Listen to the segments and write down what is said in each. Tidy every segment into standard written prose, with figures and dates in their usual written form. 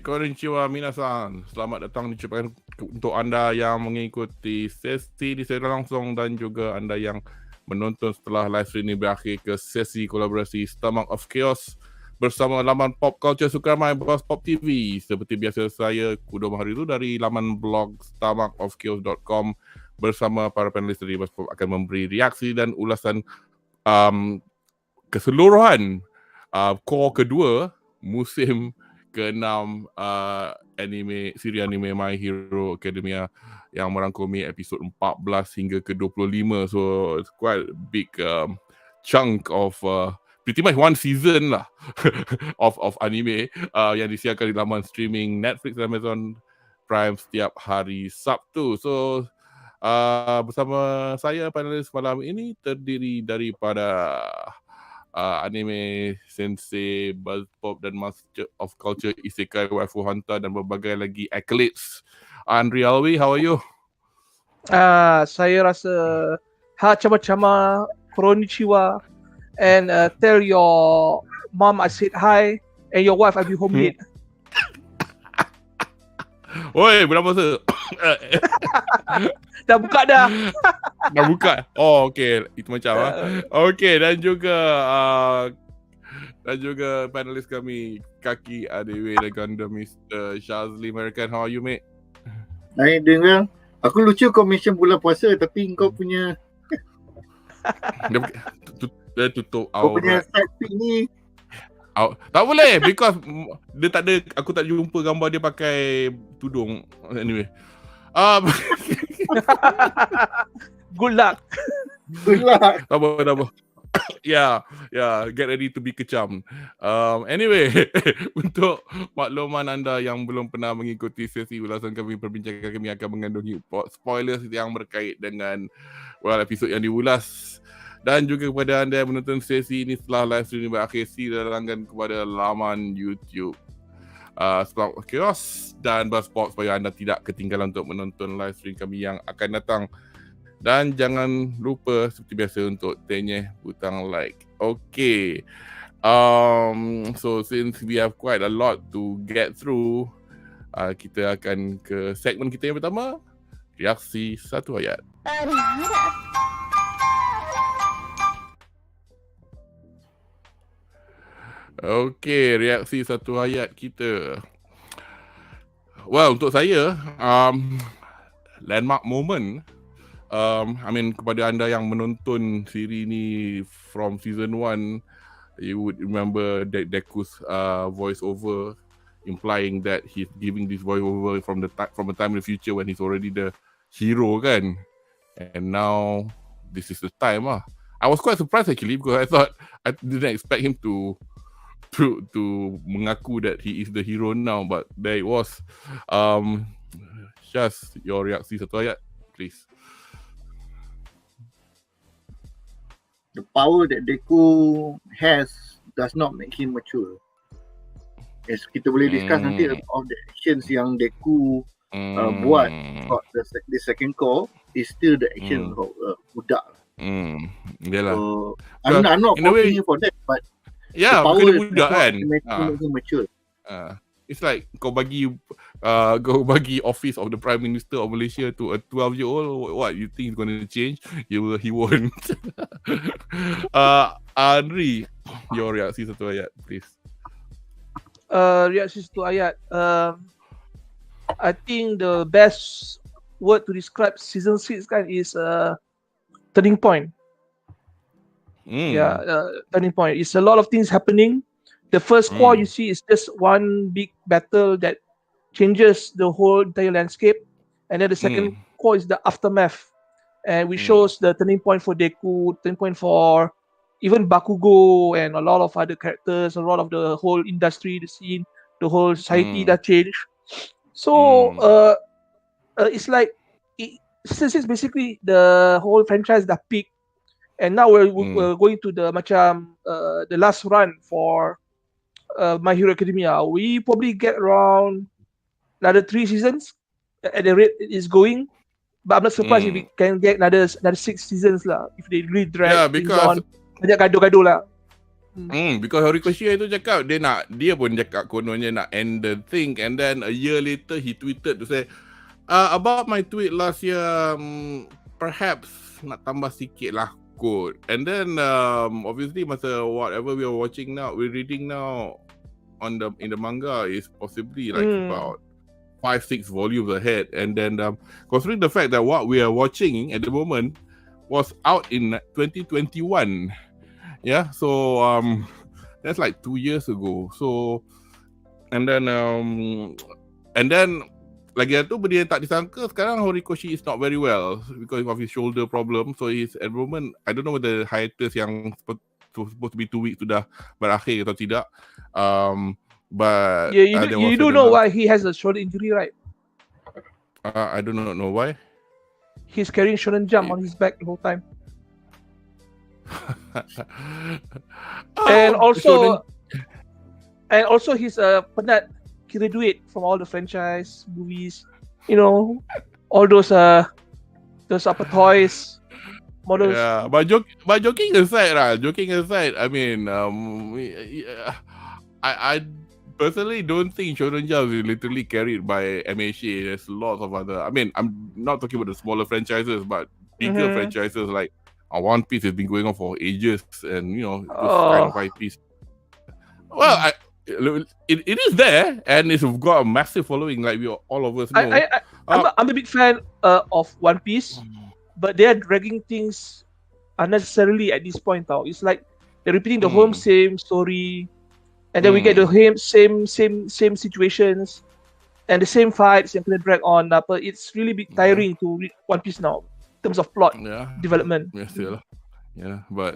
konnichiwa minasan. Selamat datang diucapkan untuk anda yang mengikuti sesi di secara langsung dan juga anda yang menonton setelah live stream ini berakhir ke sesi kolaborasi Stomachofchaos bersama laman pop culture suka ramai BUZZPOPTV. Seperti biasa saya Kudom hari itu dari laman blog stomachofchaos.com bersama para panelis dari BUZZPOP akan memberi reaksi dan ulasan keseluruhan core kedua musim ke-6 siri anime My Hero Academia yang merangkumi episod 14 hingga ke-25. So it's quite a big chunk of pretty much one season lah of anime yang disiarkan di laman streaming Netflix dan Amazon Prime setiap hari Sabtu. So bersama saya panelis malam ini terdiri daripada anime sensei, BUZZPOP dan Master of Culture, Isekai, Waifu Hunter dan berbagai lagi accolades. Anri Alwi, how are you? Saya rasa chama-chama, konnichiwa, and tell your mom I said hi and your wife I be home late. Oi, berapa masa? Dah buka dah. Dah buka? Oh, okay. Itu macam okay, dan juga panelis kami, Kaki Adewe dan Gundam-meister Shazli American. How are you, mate? Baik, dengar. Aku lucu kau mention bulan puasa tapi kau punya dia tutup kau punya side ni tak boleh because dia tak ada, aku tak jumpa gambar dia pakai tudung. Anyway. Good luck. good luck. Tak apa. Yeah, get ready to be kecam. Anyway, untuk makluman anda yang belum pernah mengikuti sesi ulasan kami, perbincangan kami akan mengandungi spoilers yang berkait dengan episod yang diulas. Dan juga kepada anda yang menonton sesi ini setelah live stream berakhir, silakan kepada laman YouTube Stomachofchaos dan BUZZPOP supaya anda tidak ketinggalan untuk menonton live stream kami yang akan datang. Dan jangan lupa seperti biasa untuk tenyeh butang like. Okay. So since we have quite a lot to get through, kita akan ke segmen kita yang pertama, reaksi satu ayat. Okay, reaksi satu ayat kita. Well, untuk saya, landmark moment. Kepada anda yang menonton siri ni from season 1, you would remember DEKU'S voice over, implying that he's giving this voice over from a time in the future when he's already the hero, kan? And now this is the time lah. I was quite surprised actually because I didn't expect him to mengaku that he is the hero now, but there it was. Just your reaksi satu ayat, please. The power that Deku has does not make him mature. Yes, kita boleh discuss nanti of the actions yang Deku buat for the second core is still the action of budak. Yalah. So, I'm not faulting him for that, but yeah, the power kena budak kan. Make him mature. It's like kau bagi office of the Prime Minister of Malaysia to a 12-year-old. What you think is going to change? He won't. Anri, your reaksi satu ayat, please. Reaksi satu ayat. I think the best word to describe season 6 kan is turning point. Yeah, turning point. It's a lot of things happening. The first core you see is just one big battle that changes the whole entire landscape, and then the second core is the aftermath, and we shows the turning point for Deku, turning point for even Bakugo and a lot of other characters, a lot of the whole industry, the scene, the whole society that changed. So it's like since it's basically the whole franchise that peaked, and now we're going to the the last run for My Hero Academia. We probably get around another 3 seasons at the rate it is going, but I'm not surprised if we can get another 6 seasons lah if they really drag things on. Banyak gaduh-gaduh lah. Because Horikoshi itu cakap dia pun cakap kononnya nak end the thing, and then a year later he tweeted to say about my tweet last year, perhaps nak tambah sikit lah kot. And then obviously masa whatever we are watching now, we're reading now in the manga is possibly like about 5-6 volumes ahead, and then considering the fact that what we are watching at the moment was out in 2021. Yeah, so that's like 2 years ago. So and then lagi satu benda yang tak disangka, sekarang Horikoshi is not very well because of his shoulder problem. So his at the moment, I don't know whether hiatus yang supposed to be 2 weeks sudah berakhir atau tidak. But you do know why he has a shoulder injury, right? I do not know why. He's carrying Shonen Jump on his back the whole time. And also he's penat kira duit from all the franchise movies, you know, all those toys models. Yeah, but joking aside, I mean, I personally don't think Shonen Jump is literally carried by MHA. There's lots of other. I mean, I'm not talking about the smaller franchises, but bigger franchises like One Piece has been going on for ages, and you know, those kind of IPs. Well, it is there, and it's got a massive following, like all of us know. I'm a big fan of One Piece, but they are dragging things unnecessarily at this point. Now it's like they're repeating the whole same story, and then we get the same situations and the same fights yang kena drag on. But it's really bit tiring to read One Piece now in terms of plot development. But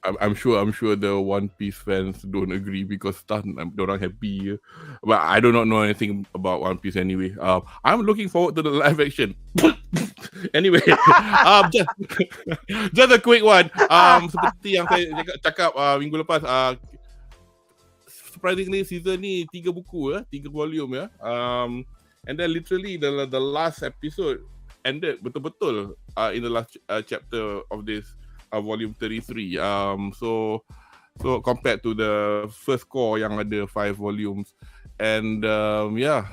I'm sure the One Piece fans don't agree because orang happy. But I do not know anything about One Piece anyway. I'm looking forward to the live action. Anyway, just a quick one. Seperti yang saya cakap minggu lepas, surprisingly season ni 3 buku 3 volume and then literally the last episode ended betul-betul in the last chapter of this volume 33. So compared to the first core yang ada 5 volumes, and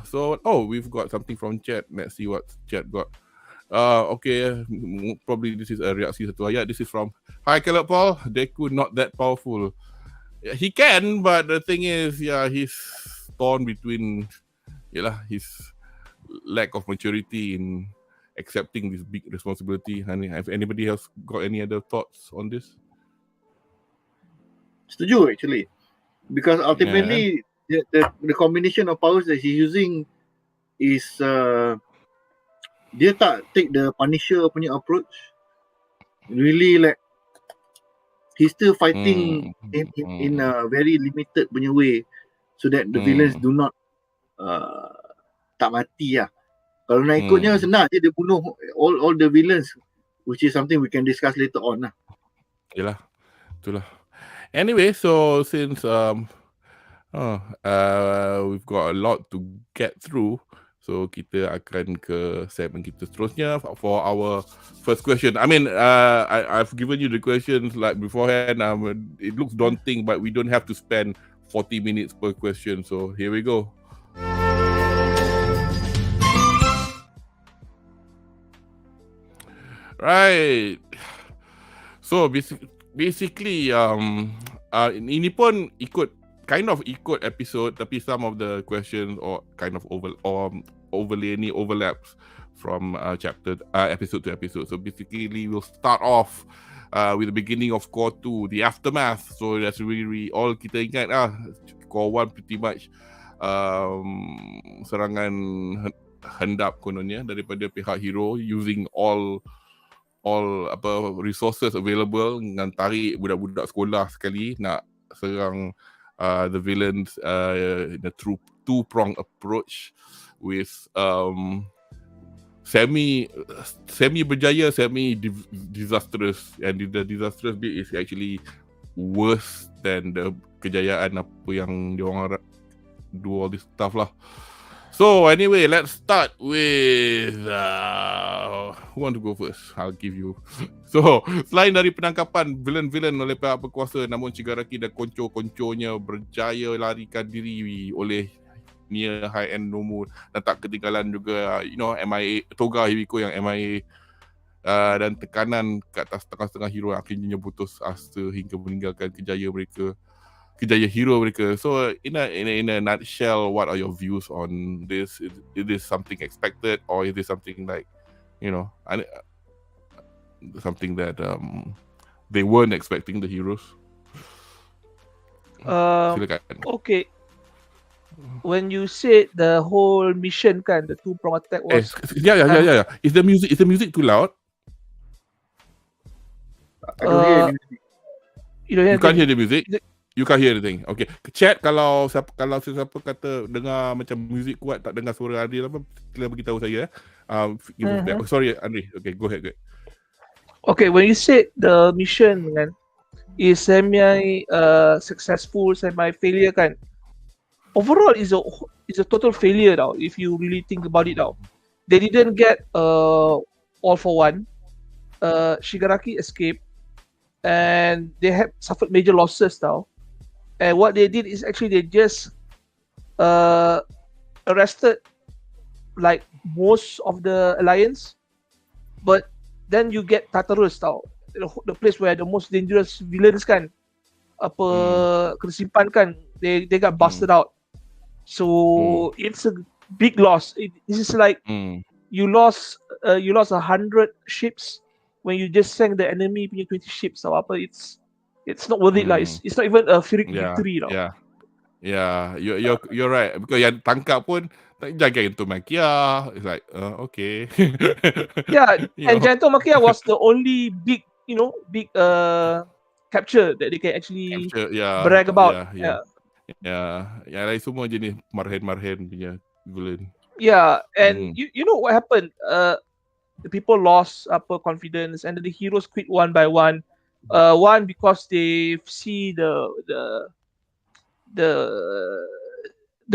so we've got something from chat. Let's see what chat got. Okay, probably this is a reaksi satu ayat. This is from Hi Caleb Paul. Deku not that powerful. He can, but the thing is, he's torn between his lack of maturity in accepting this big responsibility. Have anybody else got any other thoughts on this? Setuju actually, because ultimately the combination of powers that he's using is dia tak take the Punisher punya approach. Really like he's still fighting in a very limited punya way, so that the villains do not tak mati lah. Kalau nak ikutnya senang je, dia bunuh all the villains, which is something we can discuss later on lah. Yelah, itulah. Anyway, so since we've got a lot to get through, so kita akan ke segmen kita seterusnya for our first question. I mean, I've given you the questions like beforehand. It looks daunting, but we don't have to spend 40 minutes per question. So here we go. Right. So basically, ini pun kind of ikut episode, tapi some of the questions or kind of overlaps from episode to episode. So basically, we'll start off with the beginning of Core 2, the aftermath. So that's really all kita ingat Core 1 pretty much serangan hendap kononnya daripada pihak hero using all resources available, dengan tarik budak-budak sekolah sekali nak serang the villains in a two-pronged approach with semi berjaya, semi disastrous, and the disastrous bit is actually worse than the kejayaan apa yang diorang do all this stuff lah. So anyway, let's start with who want to go first? I'll give you. So, selain dari penangkapan villain-villain oleh pihak berkuasa, namun Shigaraki dan konco-konconya berjaya larikan diri oleh near high-end Nomu dan tak ketinggalan juga, MIA, Toga Hibiko yang MIA dan tekanan ke atas setengah-setengah hero yang akhirnya putus asa hingga meninggalkan kejaya hero mereka. So in a nutshell, what are your views on this? Is this something expected, or is this something like, something that they weren't expecting, the heroes? Silakan. Okay. When you said the whole mission kan, the two-prong attack was... Yeah. Is the music too loud? I don't hear any music. You can't hear the music? You can't hear anything. Okay. Chat kalau siapa kata dengar macam music kuat, tak dengar suara Anri apa, sila beritahu saya. Give us back. Sorry Anri. Okay, go ahead. Okay, when you said the mission kan is semi successful, semi failure kan. Overall is a total failure tau, if you really think about it tau. They didn't get all for one. Shigaraki escaped and they have suffered major losses tau. And what they did is actually they just arrested like most of the alliance, but then you get Tartarus tau, the place where the most dangerous villains kan kena simpan kan, they got busted out. So it's a big loss. This is like you lost 100 ships when you just sank the enemy punya 20 ships atau apa. It's not worth it lah. It's not even a Pyrrhic victory lah. Yeah, you're right. Because yang tangkap pun tak jaga untuk Makia. It's like okay. Yeah, and Janto Makia was the only big capture that they can actually brag about. Yang lain semua jenis marhen punya villain. Yeah, and you know what happened? The people lost confidence, and the heroes quit one by one. One because they see the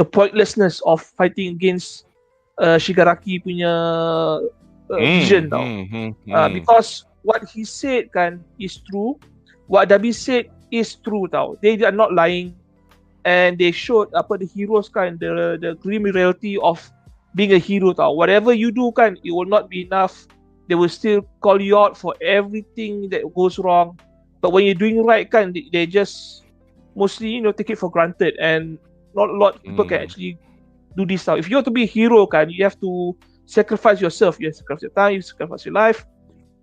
pointlessness of fighting against Shigaraki punya vision tau. Because what he said kan is true, what Dabi said is true tau. They are not lying, and they showed the heroes kan the grim reality of being a hero tau. Whatever you do kan, it will not be enough. They will still call you out for everything that goes wrong. But when you're doing right kan, they just mostly take it for granted, and not a lot of people can actually do this now. If you want to be a hero kan, you have to sacrifice yourself. You have to sacrifice your time, you sacrifice your life,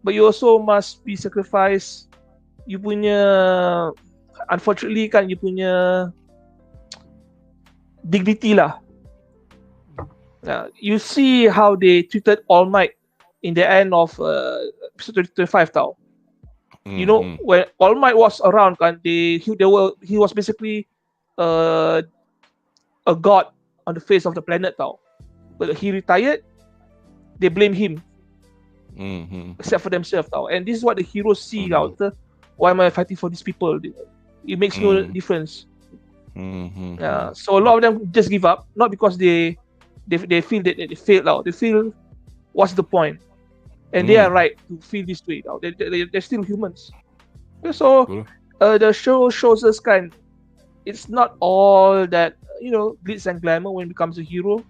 but you also must be sacrifice you punya, unfortunately kan, you punya dignity lah. You see how they treated All Might in the end of episode 25 tau. When All Might was around kan, he was basically a god on the face of the planet tau. But he retired, they blame him. Except for themselves tau. And this is what the heroes see tau. Why am I fighting for these people? It makes no difference. So a lot of them just give up, not because they feel that they failed out. They feel, what's the point? And they are right to feel this way. They're still humans. So the show shows us kind, it's not all that glitz and glamour when it becomes a hero.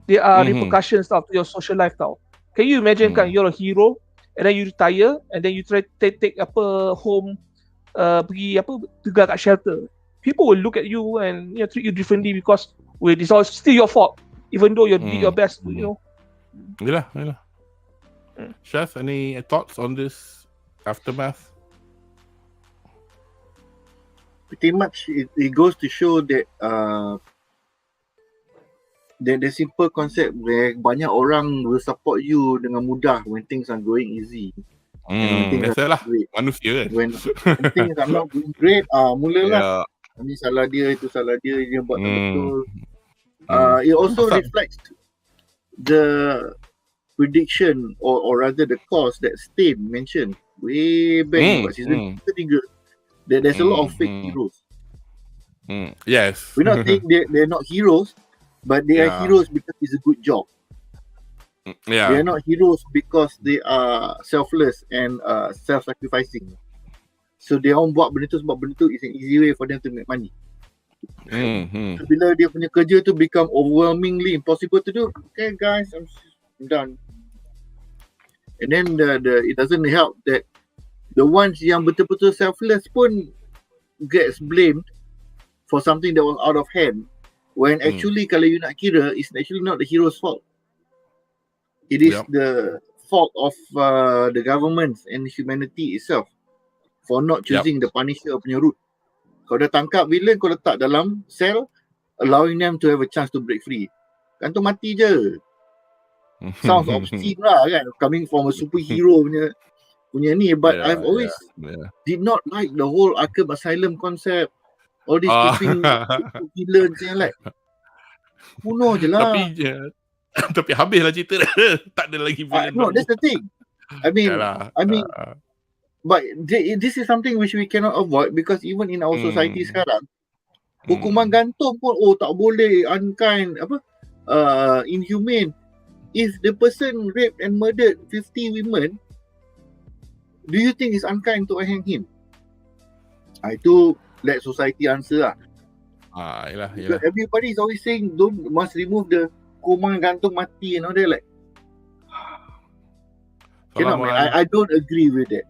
There are repercussions to your social life tau. Can you imagine kan, you're a hero and then you retire and then you try to take home, pergi tinggal kat shelter. People will look at you and treat you differently because it's all still your fault, even though you did your best. Yalah. Chef, any thoughts on this aftermath? Pretty much it goes to show that the simple concept where banyak orang will support you dengan mudah when things are going easy. Biasalah, manusia kan. When things are not going great, mulalah ini salah dia, itu salah dia buat tak betul. It also reflects the prediction or rather the cause that Stain mentioned way back kat season 3 that there's a lot of fake heroes. Yes. We're not saying they're not heroes, but they are heroes because it's a good job. They Yeah. are not heroes because they are selfless and self-sacrificing. So dia orang buat benda tu sebab benda tu is an easy way for them to make money. So bila dia punya kerja tu become overwhelmingly impossible to do, okay guys, I'm done. And then it doesn't help that the ones yang betul-betul selfless pun gets blamed for something that was out of hand. When actually kalau you nak kira, it's actually not the hero's fault. It is the fault of the governments and humanity itself for not choosing the Punisher punya route. Kau dah tangkap villain, kau letak dalam cell, allowing them to have a chance to break free. Gantung mati je. Sounds obscene lah kan, coming from a superhero punya ni. But I've always did not like the whole Arkham Asylum concept. All these keeping villains yang like bunuh je lah. Tapi habislah cerita. Tak ada lagi villain. No, that's the thing. I mean, but this is something which we cannot avoid because even in our society sekarang, hukuman gantung pun tak boleh, unkind, inhumane. If the person raped and murdered 50 women, do you think it's unkind to hang him? Itu let society answer lah. Yelah. Everybody is always saying must remove the hukuman gantung mati and all that. Like, cannot, man. I don't agree with that.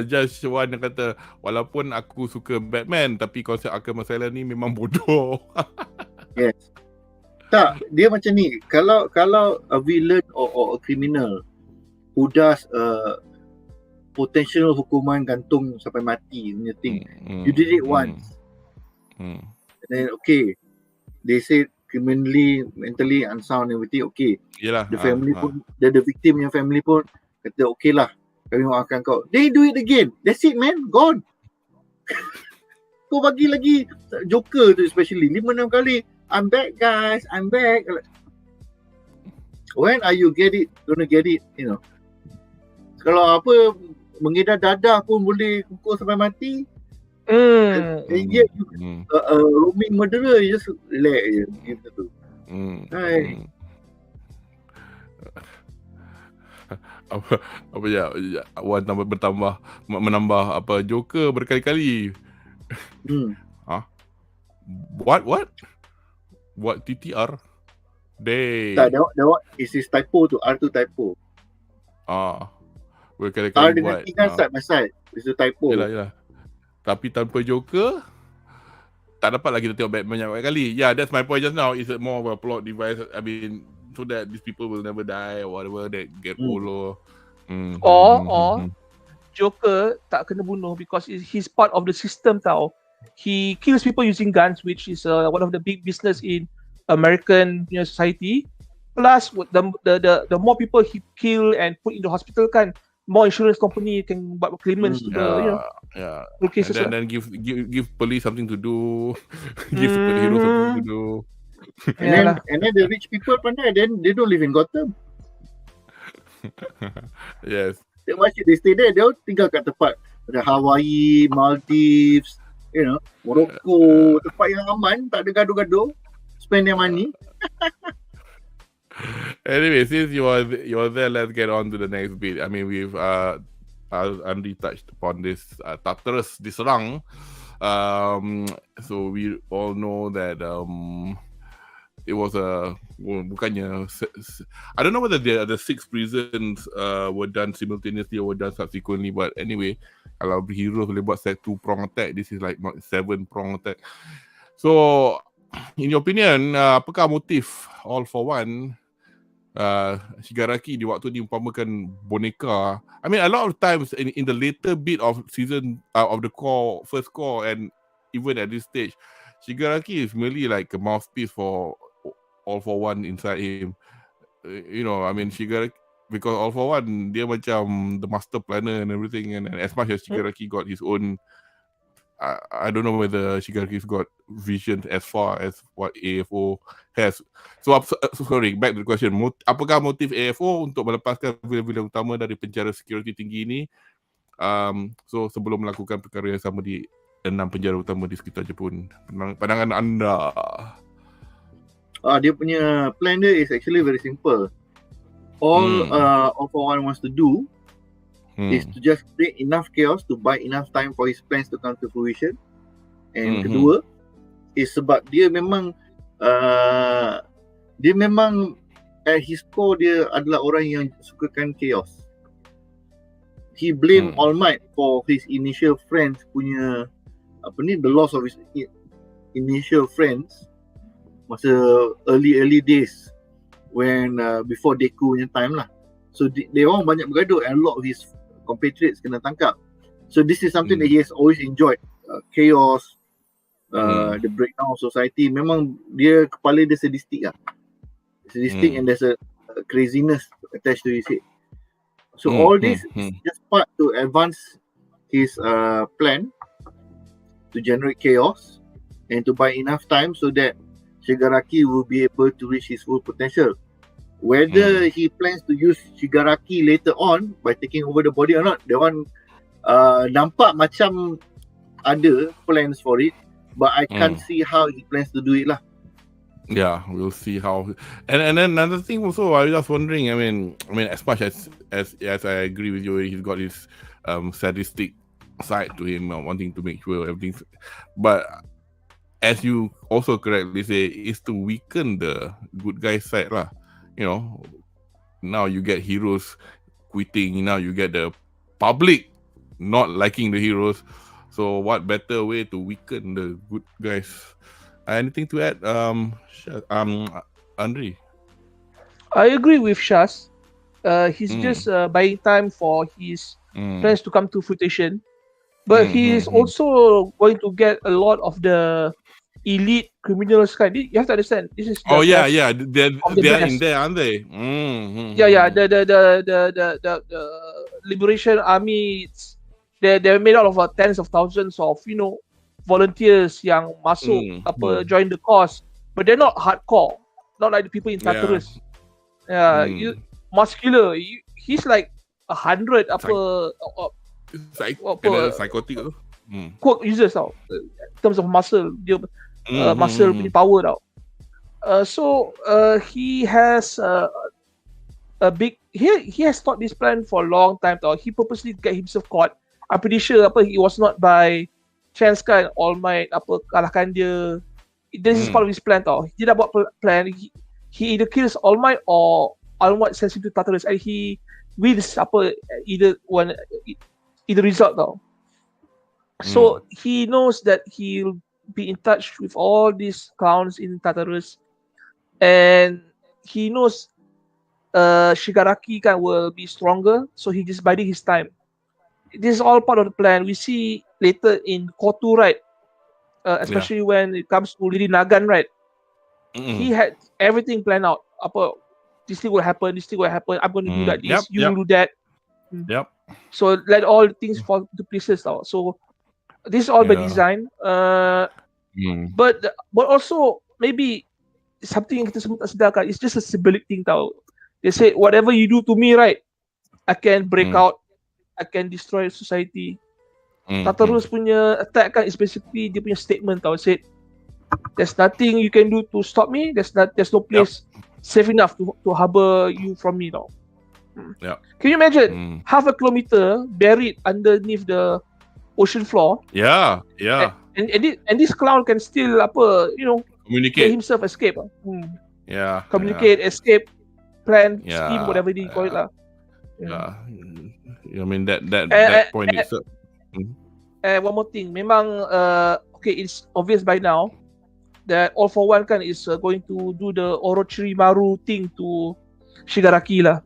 Just Wan yang kata, walaupun aku suka Batman, tapi konsep Arkham Asylum ni memang bodoh. Yes. Tak, dia macam ni. Kalau a villain or a criminal who does potential hukuman gantung sampai mati punya thing, you did it once. And then okay, they say criminally, mentally unsound and everything, okay. Yelah. The family pun, the victim punya family pun kata okay lah, kami maafkan kau. They do it again. That's it, man. Gone. Kau bagi lagi Joker tu especially 5-6 kali, I'm back guys, I'm back. When are you gonna get it, you know? Kalau apa mengedar dadah pun boleh pukul sampai mati. And yet roaming murderer, you just relax je gitu tu. Apa ya, Wan menambah apa Joker berkali-kali. What TTR? Tak, that one is his typo tu, R tu typo. Berkali-kali R dengan T kan side by side. It's a typo. Yelah. Tapi tanpa Joker, tak dapat lagi kita tengok Batman banyak kali. Yeah, that's my point just now. It's more of a plot device. I mean, so that these people will never die or whatever, that get follow. Or Joker tak kena bunuh because he's part of the system tau. He kills people using guns, which is one of the big business in American society. Plus, the more people he kill and put in the hospital kan, more insurance company can buat claimants to the cases. And then give police something to do, give superheroes something to do. And then the rich people pandai, then they don't live in Gotham. Yes. Then why should they stay there? They all tinggal kat tempat ada Hawaii, Maldives, you know, Morocco, tempat yang aman, tak ada gaduh-gaduh. Spend their money. Anyway, since you are there, let's get on to the next bit. I mean, we've Anri touched upon this TARTARUS diserang. So we all know that it was bukannya I don't know whether the 6 prisons were done simultaneously or were done subsequently, but anyway, kalau hero boleh buat 2 prong attack, this is like 7 prong attack. So in your opinion, apakah motif All for One Shigaraki di waktu ni umpamakan boneka? I mean, a lot of times in the later bit of season of the core, first core, and even at this stage, Shigaraki is merely like a mouthpiece for All for One inside him. You know, I mean, Shigaraki, because All for One dia macam the master planner and everything, and as much as Shigaraki got his own, I don't know whether Shigaraki's got vision as far as what AFO has. So sorry, back to the question. Apakah motif AFO untuk melepaskan villain utama dari penjara security tinggi ini? So sebelum melakukan perkara yang sama di 6 penjara utama di sekitar Jepun. Pandangan anda? dia punya plan dia is actually very simple. All for one wants to do is to just create enough chaos to buy enough time for his plans to come to fruition. And kedua is sebab dia memang at his core dia adalah orang yang sukakan chaos. He blame All Might for his initial friends punya the loss of his initial friends masa early days when before Deku punya time lah. So they orang banyak bergaduh and a lot of his compatriots kena tangkap. So this is something that he has always enjoyed, chaos, the breakdown of society. Memang dia kepala dia sadistic lah. Sadistic and there's a craziness attached to his head. So all this is just part to advance his plan to generate chaos and to buy enough time so that Shigaraki will be able to reach his full potential. Whether he plans to use Shigaraki later on by taking over the body or not, that one nampak macam ada plans for it, but I can't see how he plans to do it lah. Yeah, we'll see how. And then another thing also, I was just wondering. I mean, as much as I agree with you, he's got his sadistic side to him, wanting to make sure everything. But as you also correctly say, is to weaken the good guy side lah. You know, now you get heroes quitting. Now you get the public not liking the heroes. So what better way to weaken the good guys? Anything to add, Anri? I agree with Shaz. He's just buying time for his plans to come to fruition. But he is also going to get a lot of the elite criminals kind. You have to understand. This is they're in there, aren't they? Yeah. The Liberation Army. They're made out of tens of thousands of volunteers yang masuk join the cause, but they're not hardcore, not like the people in Tartarus. Muscular. He's like 100 psychotic tu. Quirk users tau, in terms of muscle, dia muscle punya power tau. So he has a big he has thought this plan for a long time tau. He purposely get himself caught. I'm pretty sure he was not by chance kan All Might kalahkan dia. This is part of his plan tau. Dia dah buat plan. He either kills All Might or All Might sends him to Tartarus and he wins either result tau. So he knows that he'll be in touch with all these clowns in Tartarus, and he knows Shigaraki kan will be stronger, so he just biding his time. This is all part of the plan. We see later in Kotu, right? Especially when it comes to Lady Nagan, right? He had everything planned out. This thing will happen. I'm going to do that. You will do that. Yep. So let all things fall into places now. So this is all by design. But also maybe something yang kita semua tak sedarkan. It's just a symbolic thing tau. They say whatever you do to me, right? I can break out. I can destroy society. Tartarus punya attack kan is basically dia punya statement tau. Said there's nothing you can do to stop me. There's no place safe enough to harbor you from me tau. Can you imagine half a kilometer buried underneath the ocean floor? Yeah. And this clown can still communicate, let himself escape. Communicate, escape, plan, scheme, whatever they call it lah. I mean that point itself. And one more thing, memang it's obvious by now that All for One kan is going to do the Orochimaru thing to Shigaraki lah.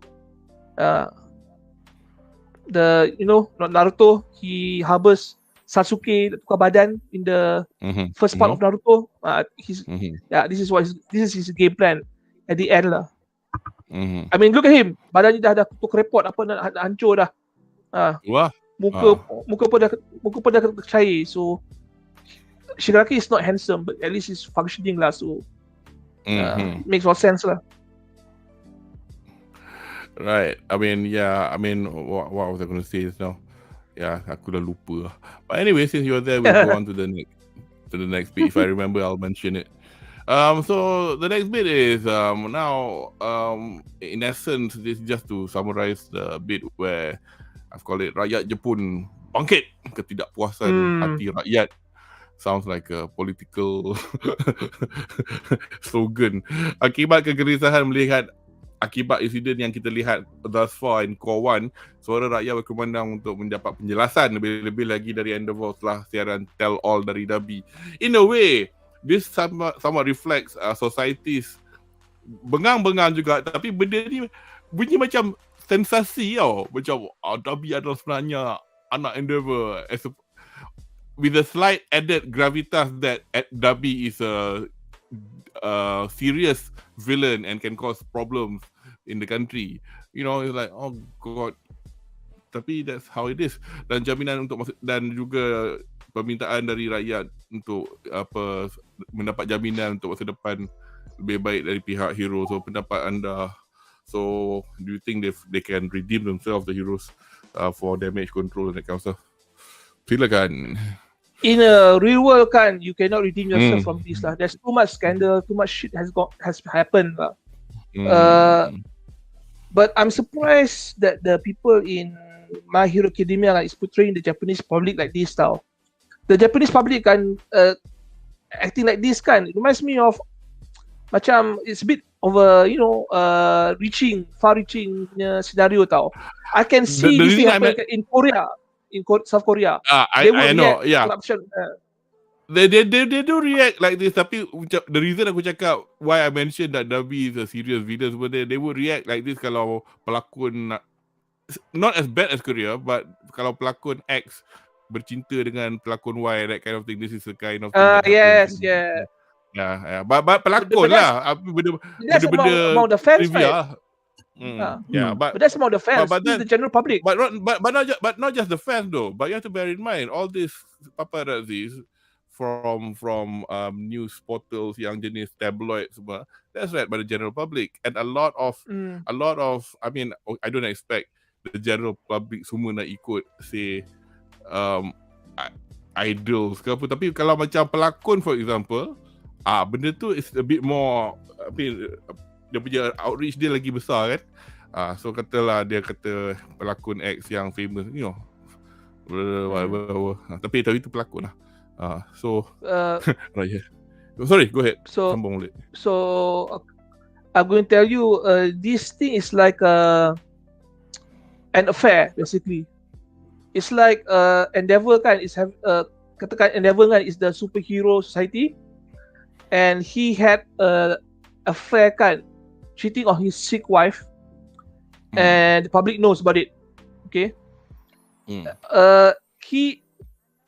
Naruto, he harbors Sasuke tukar badan in the first part of Naruto. This is his game plan at the end lah. I mean, look at him. Badannya dah kutuk repot nak hancur dah. Muka pun dah cair. So Shigaraki is not handsome, but at least he's functioning lah. So makes more sense lah. Right. I mean, what was I going to say just now? Aku dah lupa. But anyway, since you're there, we'll go on to the next bit. If I remember, I'll mention it. So the next bit is now in essence, this is just to summarize the bit where I've called it Rakyat Jepun bangkit ketidakpuasan hati rakyat. Sounds like a political slogan. Akibat kegelisahan melihat akibat insiden yang kita lihat thus far in Core 1, suara rakyat berkumandang untuk mendapat penjelasan lebih-lebih lagi dari Endeavour setelah siaran tell all dari Dabi. In a way, this somewhat reflects societies bengang-bengang juga, tapi benda ni bunyi macam sensasi tau. Macam Dabi adalah sebenarnya anak Endeavour, with a slight added gravitas that Dabi is a serious villain and can cause problems in the country. You know, it's like, oh god. Tapi that's how it is. Dan jaminan untuk masuk, dan juga permintaan dari rakyat untuk mendapat jaminan untuk masa depan lebih baik dari pihak hero. So pendapat anda, so do you think they can redeem themselves, the heroes, for damage control and that kind of stuff? Silakan. In a real world kan, you cannot redeem yourself from this lah. There's too much scandal, too much shit has happened lah. But I'm surprised that the people in My Hero Academia like, is portraying the Japanese public like this tau. The Japanese public kan acting like this kan, it reminds me of macam it's a bit of a far-reaching scenario tau. I can see this thing happen in Korea. In South Korea, I know, yeah. They do react like this. Tapi the reason aku cakap why I mentioned that Dabi is a serious villain, they would react like this kalau pelakon not as bad as Korea, but kalau pelakon X bercinta dengan pelakon Y, that kind of thing. This is the kind of thing. Yes, yeah. Yeah. But pelakon lah. That's among the fans, right? But that's about the fans. But the general public. But not just the fans though. But you have to bear in mind all these paparazzis from news portals yang jenis tabloid semua. That's read by the general public, and a lot of I mean, I don't expect the general public semua nak ikut say idols ke apa. Tapi kalau macam pelakon for example, benda tu is a bit more, I mean, dia punya outreach dia lagi besar kan. So katalah dia kata pelakon X yang famous, you know, whatever. Tapi itu pelakon lah. Right here. Sorry, go ahead. Sambung boleh. So I'm going to tell you, this thing is like an affair basically. It's like Endeavour kan is katakan Endeavour kan is the superhero society, and he had affair kan, cheating on his sick wife, and the public knows about it. Okay.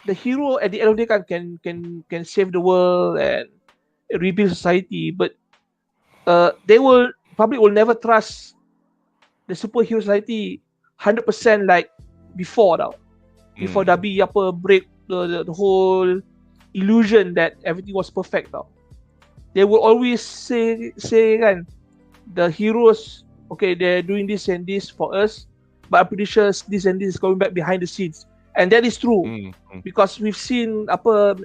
The hero at the end of the day can save the world and rebuild society, but public will never trust the superhero society 100% like before now. Before Dabi break the whole illusion that everything was perfect now. They will always say kan, the heroes, okay, they're doing this and this for us, but I'm pretty sure this and this is going back behind the scenes. And that is true, because we've seen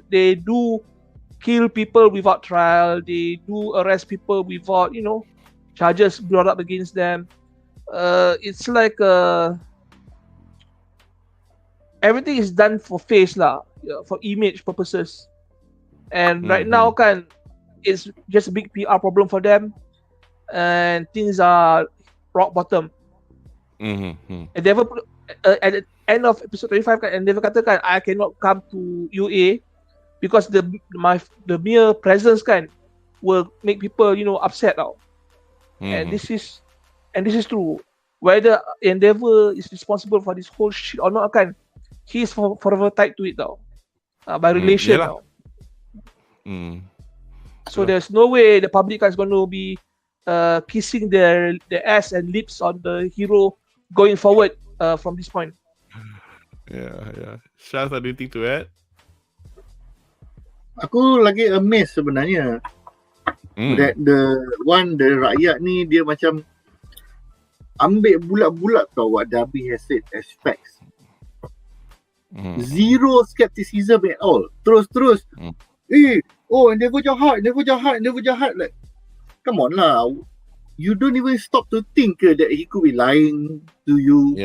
they do kill people without trial, they do arrest people without, charges brought up against them. It's like everything is done for face lah, for image purposes. And right now kan, it's just a big PR problem for them, and things are rock bottom. Endeavour at the end of episode 25 kan, Endeavour katakan, I cannot come to UA because the mere presence kan will make people upset now. And this is true. Whether Endeavour is responsible for this whole shit or not kan, he is forever tied to it now, by relation now. So there's no way the public is going to be kissing their ass and lips on the hero going forward from this point. Yeah. Shaz, ada anything to add? Aku lagi amazed sebenarnya that the rakyat ni dia macam ambil bulat-bulat tau what Dabi has said as facts. Zero skepticism at all. Terus never jahat. Like, come on lah. You don't even stop to think that he could be lying to you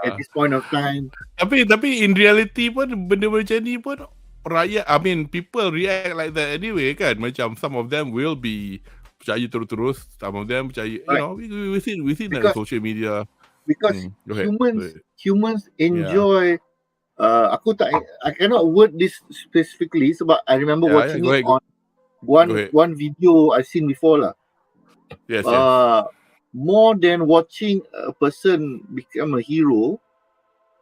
at this point of time. Tapi in reality pun benda macam ni pun rakyat, people react like that anyway kan. Macam some of them will be percaya terus-terus, some of them percaya, you know, we see that social media. Because humans enjoy. I cannot word this specifically sebab I remember watching it on one video I've seen before lah. Yes. More than watching a person become a hero,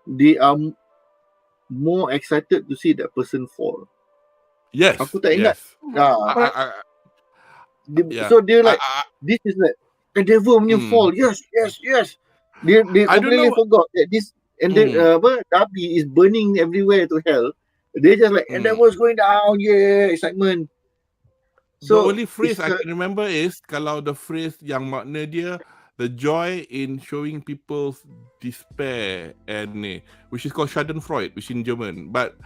they are more excited to see that person fall. Yes. Aku tak ingat. Yeah. So they're like, this is like endeavor punya fall. Yes. They completely forgot that this and then Dabi is burning everywhere to hell. They just like endeavor's going down. Yeah, excitement. So the only phrase I can remember is kalau the phrase yang makna dia the joy in showing people's despair and which is called Schadenfreude, which in German. But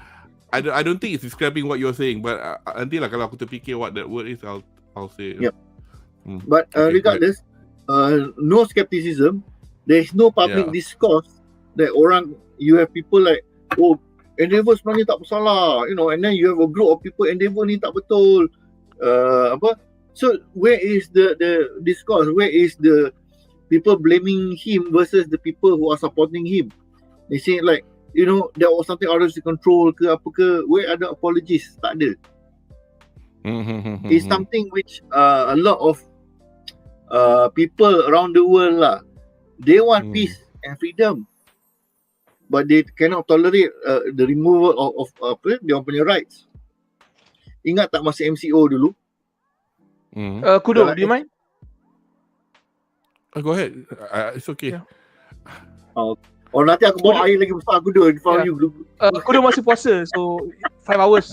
I don't think it's describing what you're saying. But nantilah kalau aku terfikir what that word is, I'll say. Yep. But regardless, no skepticism. There is no public discourse that you have people like, endeavor sebenarnya tak bersalah, you know, and then you have a group of people, endeavor ni tak betul. So where is the discourse? Where is the people blaming him versus the people who are supporting him? They say like, you know, there was something out of control ke apa ke? Where are the apologies? Tak ada. It's something which a lot of people around the world lah, they want peace and freedom, but they cannot tolerate the removal of dia punya rights. Ingat tak masa MCO dulu? Kudo, do you mind? Go ahead. It's okay. Yeah. Nanti aku bawa air lagi besar Kudo for you. Kudo masih puasa, so 5 hours.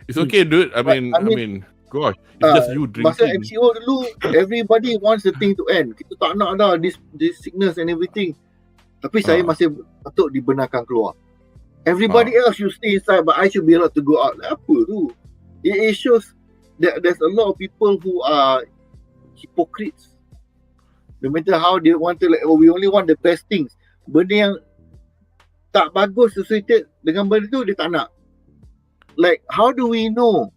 It's okay, dude. I mean, gosh, it's just you drinking. Masa MCO dulu, everybody wants the thing to end. Kita tak nak dah this sickness and everything. Tapi saya masih patut dibenarkan keluar. Everybody else should stay inside, but I should be allowed to go out. Apa tu? It shows that there's a lot of people who are hypocrites. No matter how they want to, like, we only want the best things. Benda yang tak bagus associated dengan benda tu, dia tak nak. Like, how do we know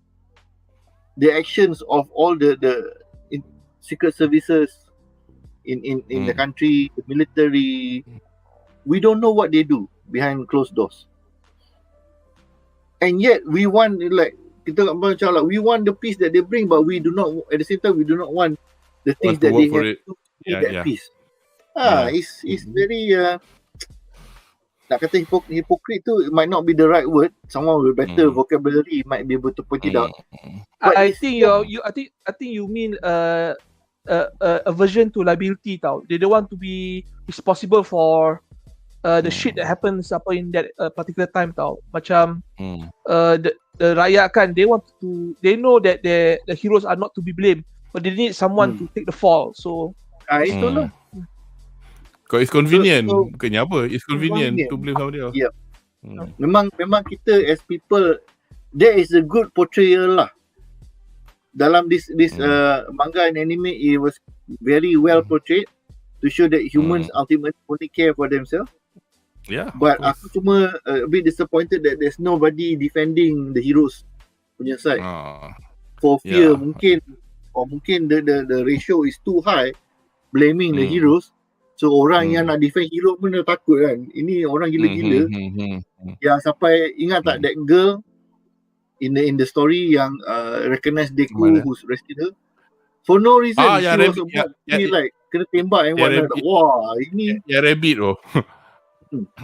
the actions of all the secret services in the country, the military? We don't know what they do behind closed doors. And yet, we want, like, kita macam like, we want the peace that they bring, but we do not, at the same time, we do not want the things that they have to that peace. It's very nak kata hypocrite tu, it might not be the right word. Someone with better vocabulary might be able to point it out. I think you mean aversion to liability tau. They don't want to be responsible for the shit that happens in that particular time tau. Macam the rakyat kan, they know that the heroes are not to be blamed, but they need someone to take the fall. So itulah. Because it's convenient. Bukannya apa, it's convenient to blame somebody else. Yeah. Memang kita as people, there is a good portrayal lah. Dalam this manga and anime, it was very well portrayed to show that humans ultimately only care for themselves. Yeah. But aku cuma a bit disappointed that there's nobody defending the heroes punya side. For fear mungkin the ratio is too high, blaming the heroes. So orang yang nak defend hero pun dah takut kan. Ini orang gila-gila. Yang sampai ingat tak that girl in the story yang recognize Deku who's rescued her for no reason. She was about like kena tembak and whatnot. Wah, ini yang rabbit tu.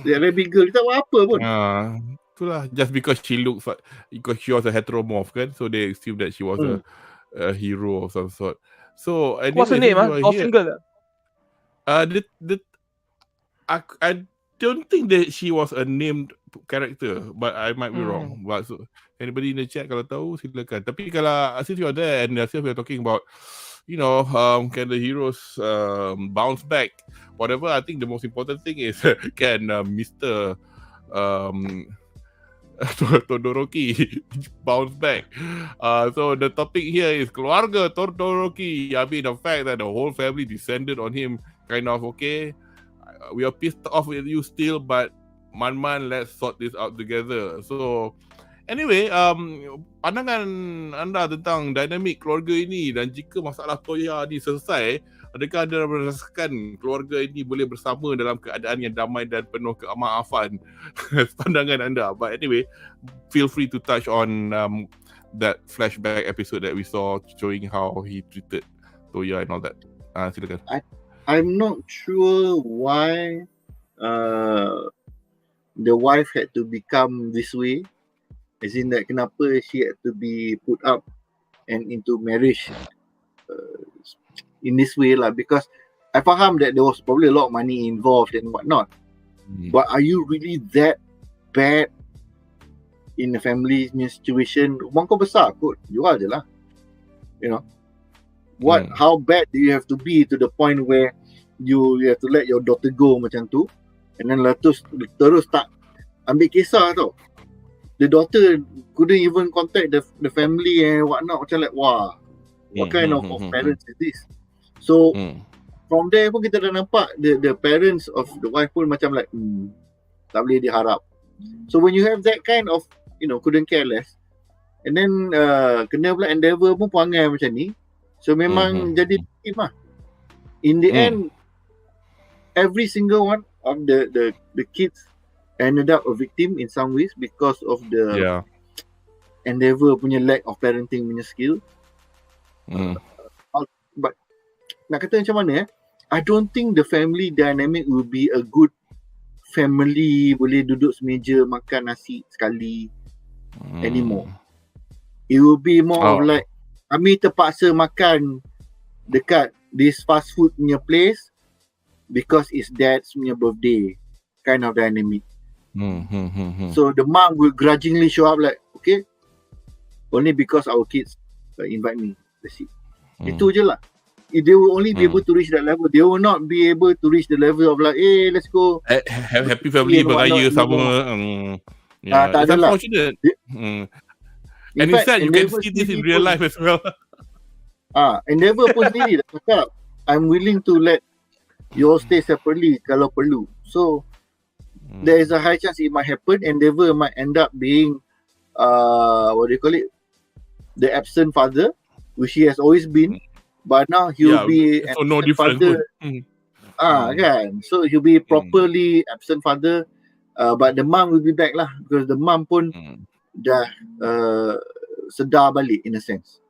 That rabbit girl, dia tak buat apa pun. Itulah, just because she looks like, because she was a heteromorph kan, so they assume that she was a hero of some sort. So what's her name? Single. I don't think that she was a named character, but I might be wrong. But so, anybody in the chat kalau tahu silakan. Tapi kalau since you're there and since we're talking about, you know, can the heroes bounce back? Whatever. I think the most important thing is can Mr. Todoroki bounce back. So the topic here is keluarga Todoroki. I mean, the fact that the whole family descended on him, kind of okay. We are pissed off with you still, but man, let's sort this out together. So anyway, pandangan anda tentang dinamik keluarga ini, dan jika masalah Toya ni selesai, adakah anda merasakan keluarga ini boleh bersama dalam keadaan yang damai dan penuh kemaafan? Pandangan anda. But anyway, feel free to touch on that flashback episode that we saw showing how he treated Toya and all that. Silakan. I'm not sure why the wife had to become this way. As in that kenapa she had to be put up and into marriage in this way lah. Because I faham that there was probably a lot of money involved and whatnot. But are you really that bad in the family situation? Rumah kau besar kot, jual je lah. You know, how bad do you have to be to the point where you have to let your daughter go macam tu, and then terus tak ambil kisah tau. The daughter couldn't even contact the family and whatnot. Macam like, wah, what kind of parents is this? So from there pun kita dah nampak the parents of the wife pun macam like tak boleh diharap. So when you have that kind of, you know, couldn't care less, and then kena pula endeavour pun perangai macam ni, so memang jadi victim lah. In the end, every single one of the kids ended up a victim in some ways because of the endeavour punya lack of parenting punya skill. But nak kata macam mana I don't think the family dynamic will be a good family, boleh duduk semeja makan nasi sekali anymore. It will be more of like kami terpaksa makan dekat this fast food punya place because it's dad's punya birthday kind of dynamic. So the mom will grudgingly show up like, okay, only because our kids invite me. That's it. Itu je lah. They will only be able to reach that level. They will not be able to reach the level of like, hey, let's go have happy family beraya sama. Tak ada lah. And in fact, you can see this in real life as well. Endeavour pun sendiri dah cakap, I'm willing to let you all stay separately kalau perlu. So there is a high chance it might happen. Endeavour might end up being what do you call it, the absent father, which he has always been, but now he'll be so no different father. Kan, so he'll be properly absent father, but the mom will be back lah, because the mom pun dah sedar balik in a sense.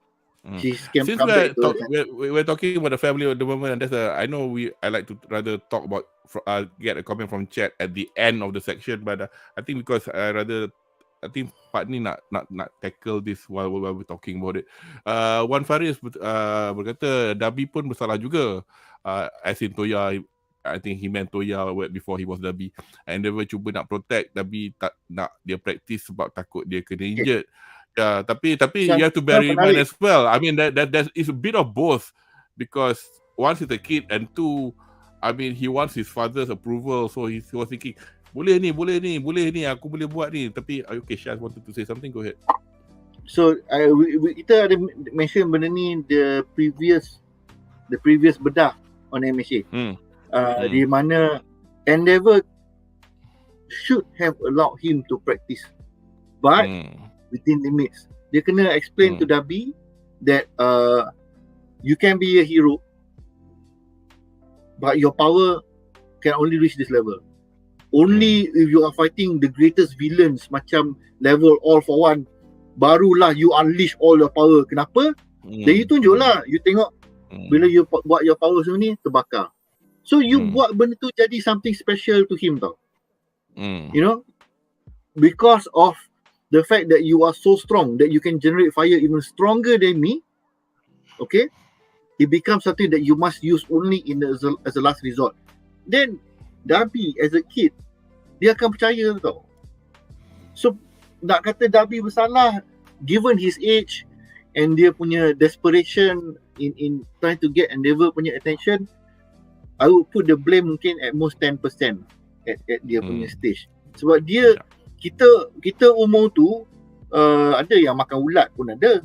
Since we're talking about the family at the moment, and that's I know I like to rather talk about get a comment from chat at the end of the section, but I think because I think part ni nak tackle this while we're talking about it. Wan Faris berkata Dabi pun bersalah juga, as in Toya. I think he meant Toya before he was Dabi, and dia cuba nak protect Dabi, tak nak dia practice sebab takut dia kena injured. Tapi you have to bear in mind as well. I mean that is a bit of both, because once he's a kid, and two, I mean he wants his father's approval, so he was thinking boleh ni, aku boleh buat ni. Tapi okay, Syaz wanted to say something, go ahead. So kita ada mention benda ni the previous Bedah on MHA, di mana Endeavour should have allowed him to practice, but within limits. Dia kena explain to Dabi that you can be a hero, but your power can only reach this level. Only if you are fighting the greatest villains macam level all for one, barulah you unleash all your power. Kenapa? Jadi tunjuklah, you tengok bila you buat your power semua ni terbakar. So you buat benda tu jadi something special to him tau. You know, because of the fact that you are so strong that you can generate fire even stronger than me, okay, it becomes something that you must use only as a last resort. Then Dabi as a kid, dia akan percaya tau. So nak kata Dabi bersalah given his age and dia punya desperation in trying to get Endeavour punya attention, I would put the blame mungkin at most 10% at dia punya stage. Sebab dia kita umur tu ada yang makan ulat pun ada.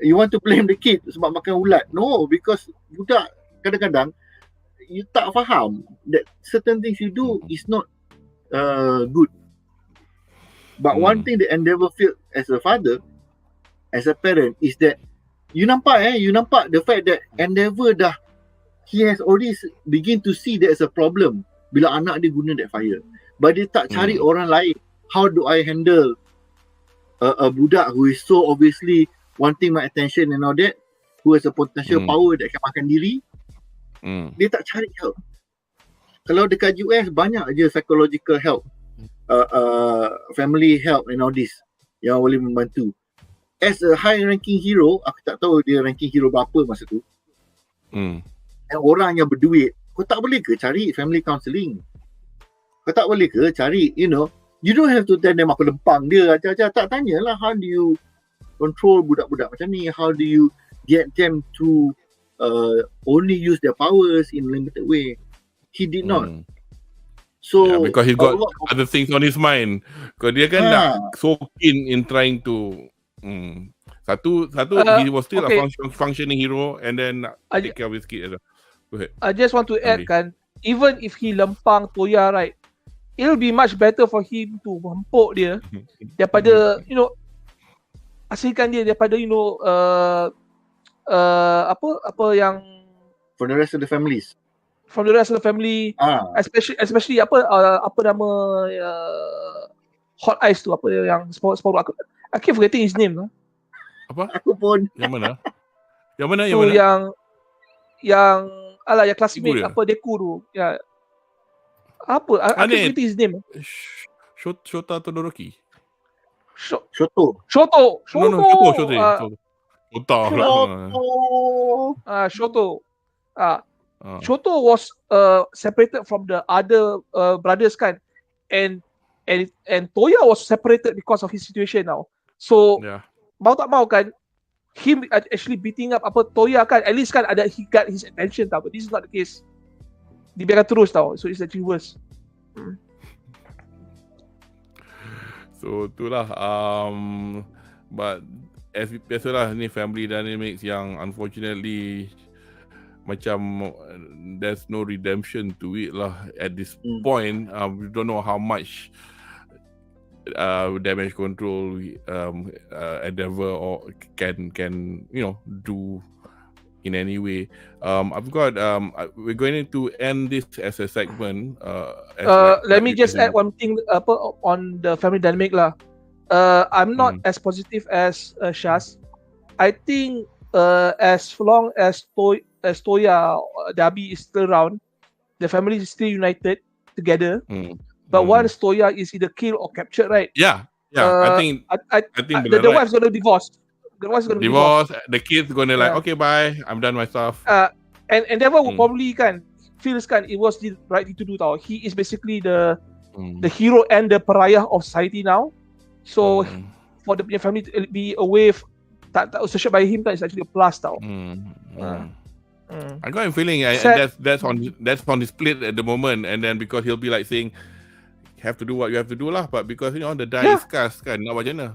You want to blame the kid sebab makan ulat? No, because budak kadang-kadang you tak faham that certain things you do is not good. But one thing that Endeavour feel as a father, as a parent, is that you nampak the fact that Endeavour he has already begin to see that as a problem bila anak dia guna that fire. But dia tak cari orang lain. How do I handle a budak who is so obviously wanting my attention and all that, who has a potential power that can makan diri? Dia tak cari help. Kalau dekat US banyak je psychological help, family help and all this yang boleh membantu. As a high ranking hero, aku tak tahu dia ranking hero berapa masa tu. Yang orang yang berduit, kau tak boleh ke cari family counselling? Kau tak boleh ke cari, you don't have to tell them aku lempang dia aja-aja. Tak tanyalah, how do you control budak-budak macam ni? How do you get them to only use their powers in limited way? He did not. So because he's got other things on his mind. Because dia kan so keen in trying to satu he was still a functioning hero, and then take care of his kid. Go ahead. I just want to add kan, even if he lempang Toya, right, it'll be much better for him to mempuk dia daripada asingkan dia daripada apa yang for the rest of the families. From the rest of the family, especially apa nama Hot Eyes tu, apa yang separuh aku, I keep forgetting his name. Apa? Aku pun. Yang mana? Yang classmate apa Deku tu. Ya. Apa? I keep forgetting his name. Shota Todoroki. Shoto. Shoto. Shoto was separated from the other brothers kan, and Toya was separated because of his situation now. So mau tak mau kan, him actually beating up apa Toya kan, at least kan he got his attention tau. But this is not the case. Dibiarkan terus tau. So it's actually worse. So itulah but as biasalah ni family dynamics yang unfortunately macam there's no redemption to it lah at this point. We don't know how much damage control Endeavour or can do in any way. I've got we're going to end this as a segment. Let me just add one thing on the family dynamic lah. I'm not as positive as Shaz. I think as long as Toya Dabi is still around, the family is still united together. But once Toya is either killed or captured, right? I think the wife's gonna divorce. The wife's gonna divorce. The kid's gonna like, okay, bye, I'm done my stuff. And Endeavour will probably feels it was the right thing to do. Tau. He is basically the hero and the pariah of society now. So for the family to be away, tak associated by him, is actually a plus. Tau. I got a feeling that's on his plate at the moment, and then because he'll be like saying, have to do what you have to do lah, but because the die is cast kan, nak macam mana?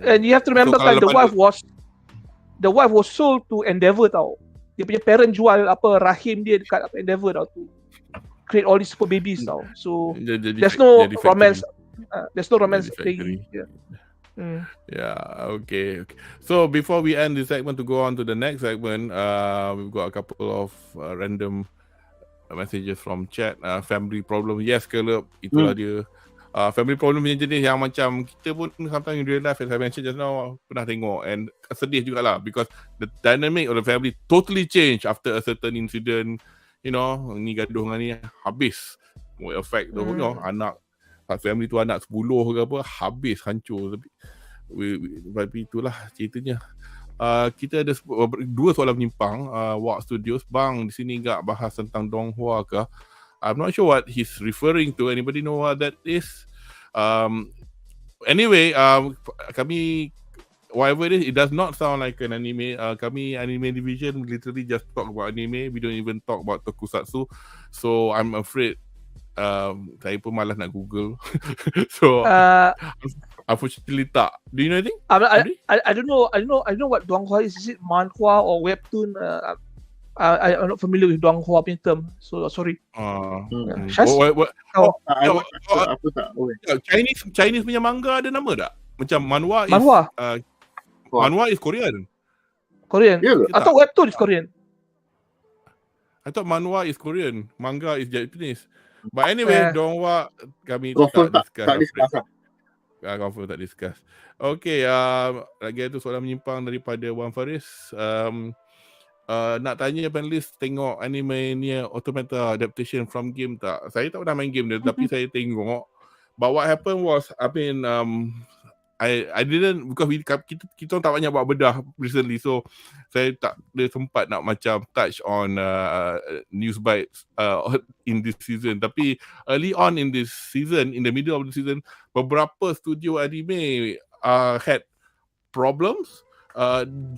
And you have to remember kan, the wife was sold to Endeavour tau. Dia punya parent jual rahim dia dekat Endeavour tau, to create all these super babies tau. So there's no romance. There's no romance thing. Okay. So before we end this segment to go on to the next segment, we've got a couple of random messages from chat. Family problem, yes Caleb, itulah dia. Family problem punya jenis yang macam kita pun sometimes in real life, as I mentioned just now, pernah tengok, and sedih jugalah because the dynamic of the family totally change after a certain incident. Ni gaduh dengan ni habis, will affect the anak. Family tu anak 10 ke apa, habis, hancur. Tapi itulah ceritanya. Kita ada dua soalan menyimpang. Wak Studios, bang, di sini enggak bahas tentang Donghua ke? I'm not sure what he's referring to. Anybody know what that is? Anyway, kami, whatever it is, it does not sound like an anime. Kami anime division literally just talk about anime. We don't even talk about tokusatsu. So I'm afraid saya pun malas nak Google. So unfortunately tak. Do you know anything? I don't know what Donghua is. Is it manhwa or webtoon? I'm not familiar with Donghua punya term. So sorry. Syaz? Apa tak? Chinese punya manga ada nama tak? Macam manhwa is Korean. Korean. Yeah, I thought webtoon is Korean. I thought manhwa is Korean, manga is Japanese. But anyway, Donghua kami tak discuss lah. Confirm tak discuss. Okay, lagi tu soalan menyimpang daripada Wan Faris. Nak tanya panelis tengok anime Nier Automata adaptation from game tak? Saya tak pernah main game dia, tapi saya tengok. But what happened was, I didn't, because kita tak banyak buat bedah recently, so saya tak ada sempat nak macam touch on news bites in this season. Tapi early on in this season, in the middle of the season, beberapa studio anime had problems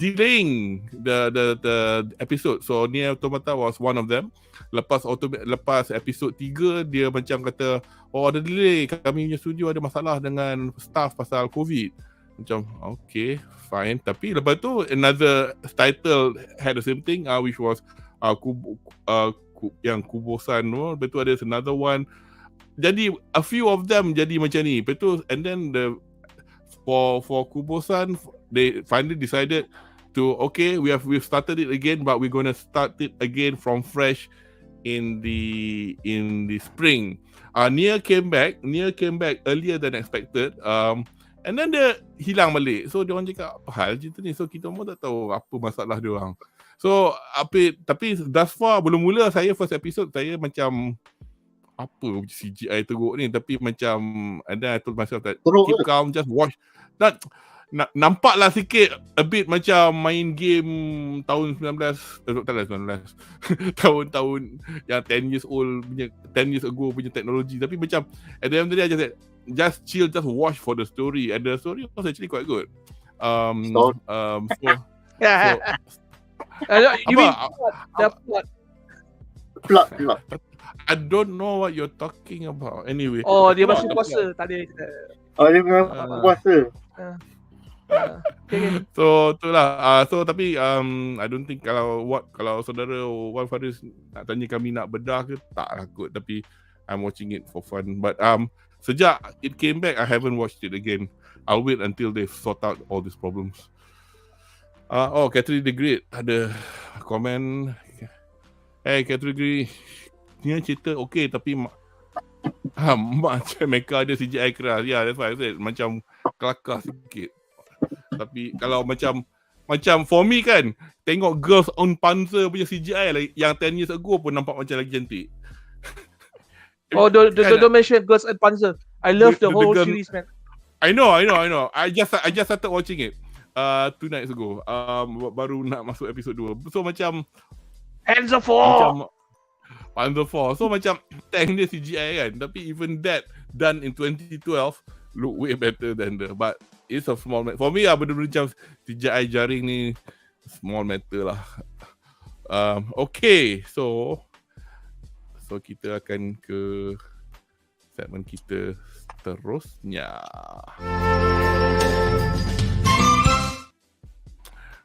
delaying the episode. So Nier Automata was one of them. Lepas episode 3 dia macam kata, oh ada delay, kami punya studio ada masalah dengan staff pasal COVID. Macam okay, fine. Tapi lepas tu another title had the same thing, which was yang Kubosan tu. Lepas tu ada another one. Jadi a few of them jadi macam ni. Lepas tu and then for Kubosan, they finally decided to, okay, we've started it again, but we're gonna start it again from fresh in the spring. Nier came back earlier than expected, and then dia hilang balik. So dia orang cakap apa hal cerita ni, so kita pun tak tahu apa masalah dia orang. So tapi thus far belum mula, saya first episode saya macam apa CGI teruk ni, tapi macam, and then I told myself that keep calm, just watch. Nampaklah sikit a bit macam main game tahun 19 tahun-tahun yang 10 years ago punya teknologi. Tapi macam at the end of the day, I just chill, just watch for the story, and the story was actually quite good. Plot. I don't know what you're talking about. Anyway. Oh, dia masih puasa tadi. Oh, dia memang puasa. Okay. So itulah. So tapi I don't think kalau saudara Wan Faris nak tanya kami nak bedah ke, tak lah kot. Tapi I'm watching it for fun. But sejak it came back, I haven't watched it again. I'll wait until they sort out all these problems. Catherine the Great ada komen. Hey Catherine the Great, ni cerita okay, tapi macam mecha ada CGI keras. Yeah, that's why I said macam kelakar sikit. Tapi kalau macam for me kan, tengok Girls on Panzer punya CGI yang 10 years ago pun nampak macam lagi cantik. Don't mention Girls on Panzer. I love the whole series, man. I know. I just started watching it 2 nights ago. Baru nak masuk episode 2. So macam Panzer 4. Panzer 4. So macam tank dia CGI kan, tapi even that done in 2012 look way better than but it's a small matter. For me, benda-benda macam CGI jaring ni small matter lah. Okay, so kita akan ke segmen kita seterusnya.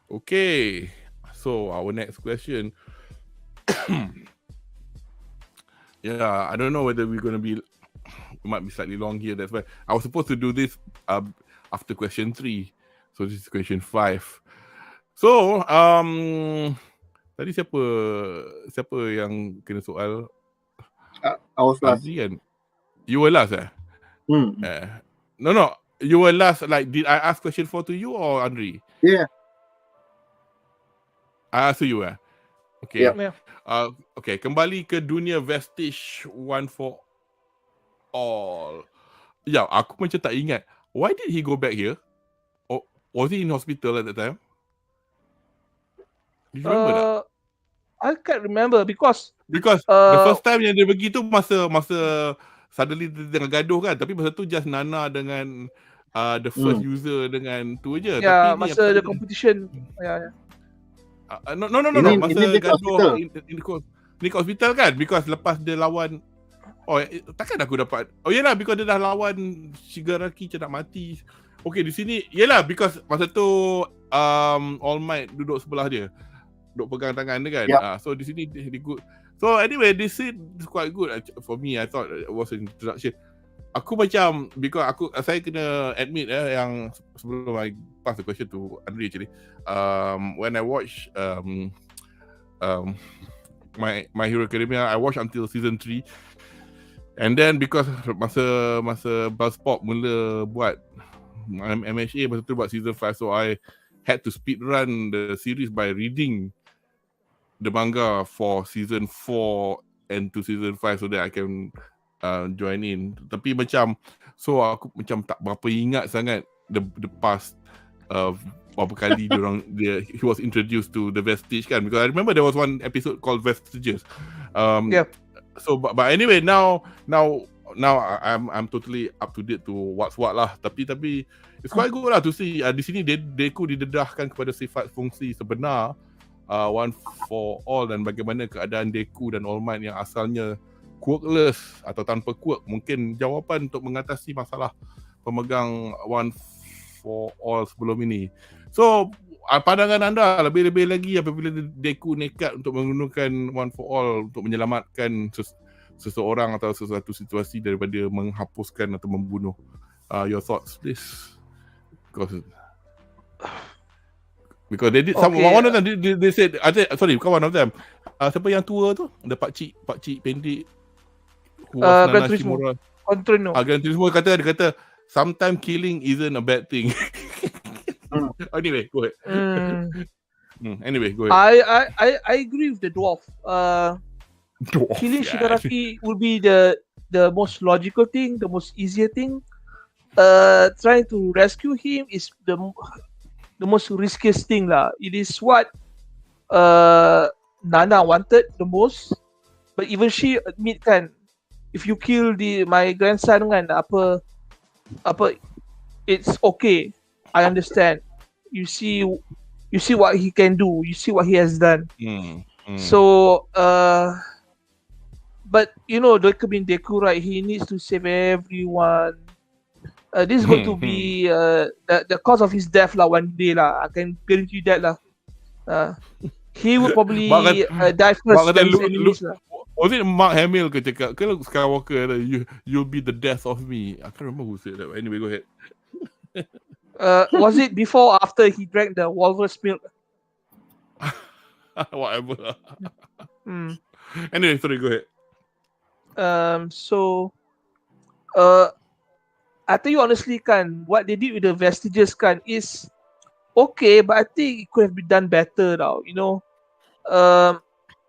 Okay, so our next question. Yeah, I don't know whether we might be slightly long here. That's why I was supposed to do this after question 3. So this is question 5. So tadi siapa yang kena soal? I was last. Kan? You were last No, you were last. Like, did I ask question 4 to you or Anri? Yeah. I asked you Okay. Yeah. Okay, kembali ke dunia Vestige One for All. Ya, aku macam tak ingat. Why did he go back here? Or was he in hospital at that time? Do you remember that? I can't remember because the first time yang dia pergi tu masa suddenly dia tengah gaduh kan, tapi masa tu just Nana dengan the first user dengan tu je. Yeah, tapi masa the competition. Yeah. No. Masa gaduh in hospital kan, because lepas dia lawan takkan aku dapat. Oh yelah, because dia dah lawan Shigaraki macam nak mati. Okay, di sini yelah because masa tu All Might duduk sebelah dia, duduk pegang tangan dia kan. Yep. So di sini dia good. So anyway, this scene is quite good for me. I thought it was an introduction. Aku macam, because saya kena admit yang sebelum I pass the question to Anri actually, when I watch My Hero Academia, I watch until season 3. And then because masa BuzzPop mula buat MHA, masa tu buat season 5, so I had to speed run the series by reading the manga for season 4 and to season 5 so that I can join in. Tapi macam, so aku macam tak berapa ingat sangat the past berapa kali he was introduced to the Vestige kan, because I remember there was one episode called Vestiges. So but anyway, now I'm totally up to date to what's what lah. Tapi it's quite good lah to see di sini Deku didedahkan kepada sifat fungsi sebenar one for all, dan bagaimana keadaan Deku dan All Might yang asalnya quirkless atau tanpa quirk mungkin jawapan untuk mengatasi masalah pemegang one for all sebelum ini. So pandangan anda lebih-lebih lagi apabila Deku nekat untuk menggunakan one for all untuk menyelamatkan seseorang atau sesuatu situasi daripada menghapuskan atau membunuh. Your thoughts please? Because they did one of them they said, sorry, bukan one of them. Siapa yang tua tu? The pakcik pendek who was Nana Shimura. Gran Turismo dia kata sometimes killing isn't a bad thing. Anyway, go ahead. Anyway, go ahead. I agree with the dwarf. Killing Shigaraki would be the most logical thing, the most easier thing. Trying to rescue him is the most riskiest thing lah. It is what Nana wanted the most, but even she admit kan, if you kill my grandson kan, apa it's okay. I understand. You see what he can do. You see what he has done. So, but you know, Deku being Deku, right? He needs to save everyone. This is going to be the cause of his death lah one day lah. I can guarantee you that lah. He would probably die first than his enemies lah. Was it Mark Hamill ke cakap, kalau Skywalker, you'll be the death of me? I can't remember who said that. Anyway, go ahead. Was it before or after he drank the walrus milk? Whatever. Anyway, sorry, go ahead. So, I tell you honestly kan, what they did with the Vestiges kan is okay, but I think it could have been done better now, you know.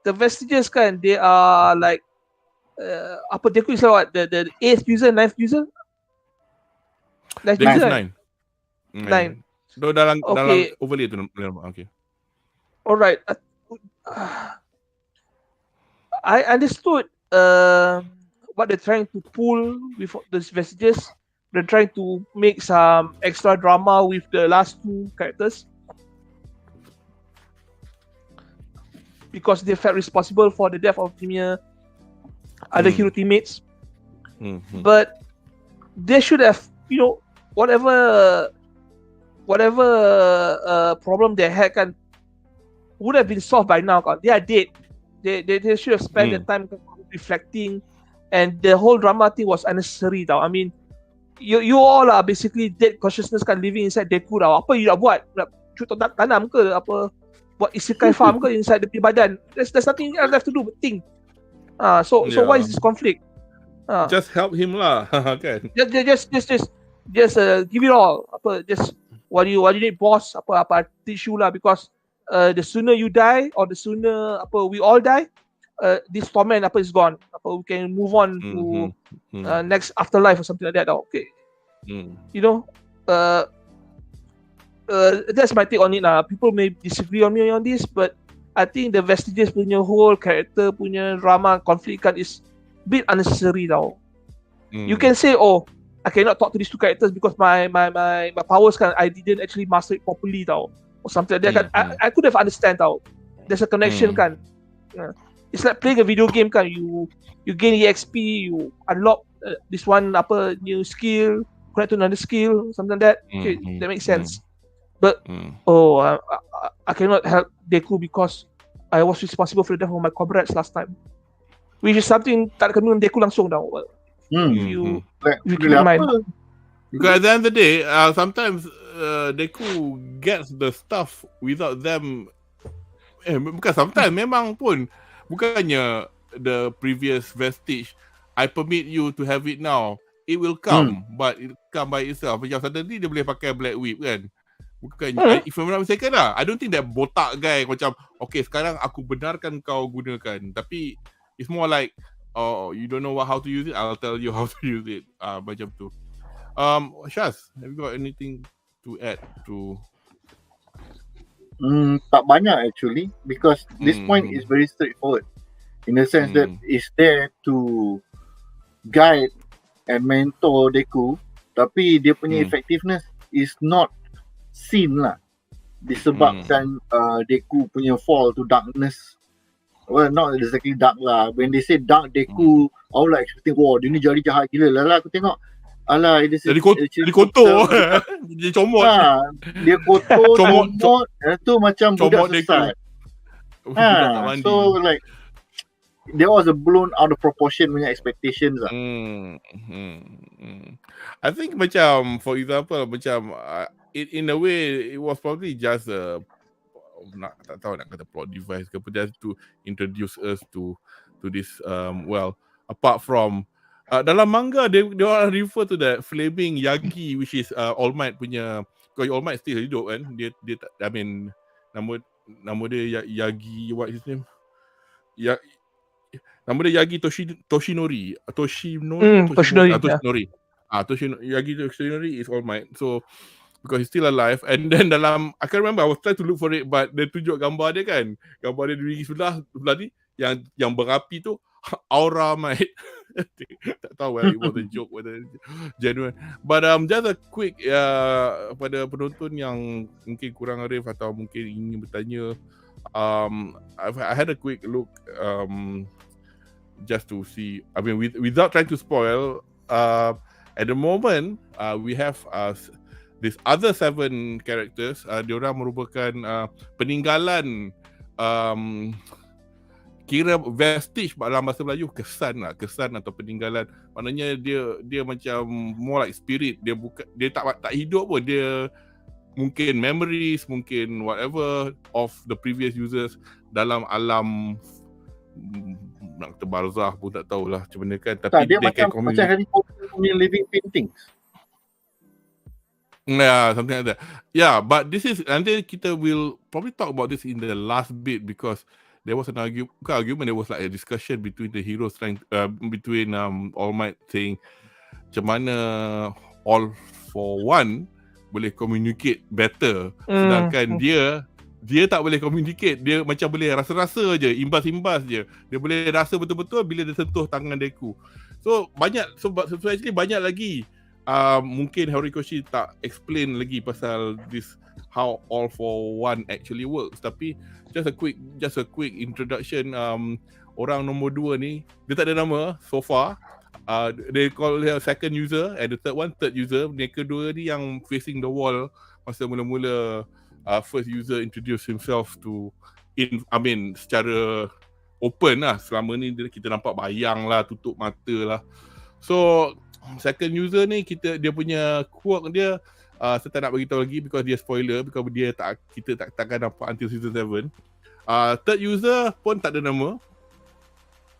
The Vestiges kan, they are like Deku is like what, the 8th user, 9th user? 9. Dalam okay. overlay tu. Okay. Alright. I understood what they're trying to pull with these Vestiges. They're trying to make some extra drama with the last 2 characters, because they felt responsible for the death of their other hero teammates. But they should have, you know, whatever problem they had kan, would have been solved by now. They are dead. They should have spent the time reflecting, and the whole drama thing was unnecessary tau. I mean, you all are basically dead consciousness kan, living inside Deku tau. Apa you nak buat? Nak tanam ke? Apa buat isekai farm ke inside the badan? There's nothing else left to do but think. So why is this conflict? Just help him lah. Kan? Just give it all. Just what do you need, boss? Apa teach you lah, because the sooner you die or the sooner we all die, this torment is gone. We can move on to next afterlife or something like that. Okay. You know, that's my take on it lah. People may disagree on me on this, but I think the Vestiges punya whole character punya drama conflict kan is a bit unnecessary now. You can say, oh, I cannot talk to these 2 characters because my powers kan, I didn't actually master it properly tau, or something like that kan. I could have understand tau. There's a connection kan. it's like playing a video game kan. You gain EXP, you unlock this one new skill, connect to another skill, something like that. Okay, that makes sense. But I cannot help Deku because I was responsible for the death of my comrades last time, which is something tak ada kena dengan Deku langsung tau. If you keep in mind. Because at the end of the day, sometimes Deku gets the stuff without them. Bukan sometimes, memang pun bukannya the previous vestige, I permit you to have it now. It will come, but it come by itself. Macam suddenly dia boleh pakai Black Whip kan. Bukannya, if I'm not mistaken lah, I don't think that botak guy macam, okay sekarang aku benarkan kau gunakan. Tapi it's more like, oh you don't know how to use it, I'll tell you how to use it. Macam tu. Shaz, have you got anything to add to? Tak banyak actually, because this point is very straightforward. In the sense that it's there to guide and mentor Deku, tapi dia punya effectiveness is not seen lah. Disebabkan Deku punya fall to darkness. Well, not exactly dark lah. When they say dark Deku, I was like expecting, wow, dia ni jari jahat gila lah. Aku tengok, alah, jadi kotor. Dia comot. Dia kotor, comot. Itu macam budak sesat. So like, there was a blown out of proportion punya expectations lah. I think macam, for example, macam in a way, it was probably just tak tahu nak kata plot device ke, just to introduce us to this, apart from dalam manga they orang refer to that flaming Yagi, which is All Might punya, because All Might still hidup kan, dia I mean nama dia Yagi, what his name, nama dia Yagi Toshinori. Yagi Toshinori is All Might. So because he's still alive, and then dalam, I can't remember, I was trying to look for it, but dia tunjuk gambar dia kan, gambar dia di sebelah ni yang berapi tu Aura Might. Tak tahu whether it was a joke, whether it's genuine. But just a quick pada penonton yang mungkin kurang arif atau mungkin ingin bertanya, I had a quick look just to see, I mean without trying to spoil, at the moment we have these other 7 characters. Diorang merupakan peninggalan, kira vestige dalam bahasa Melayu, kesan atau peninggalan. Maknanya dia macam more like spirit. Dia tak hidup pun, dia mungkin memories, mungkin whatever of the previous users dalam alam, nak kata barzah pun tak tahulah macam mana kan. Tapi dia macam Harry Potter punya living paintings. Yeah, something like that. Yeah, but this is, nanti kita will probably talk about this in the last bit, because there was an argument, there was like a discussion between the heroes between All Might saying macam mana All for One boleh communicate better, sedangkan dia tak boleh communicate, dia macam boleh rasa-rasa je, imbas-imbas je. Dia boleh rasa betul-betul bila dia sentuh tangan Deku. So actually banyak lagi mungkin Horikoshi tak explain lagi pasal this, how All for One actually works. Tapi just a quick introduction. Orang nombor 2 ni, dia tak ada nama so far. They call her second user, and the third user. Mereka dua ni yang facing the wall masa mula-mula first user introduce himself to, secara open lah. Selama ni kita nampak bayang lah, tutup mata lah. So second user ni, dia punya quirk dia, saya tak nak beritahu lagi because dia spoiler, because kita takkan nampak until season 7. Third user pun tak ada nama.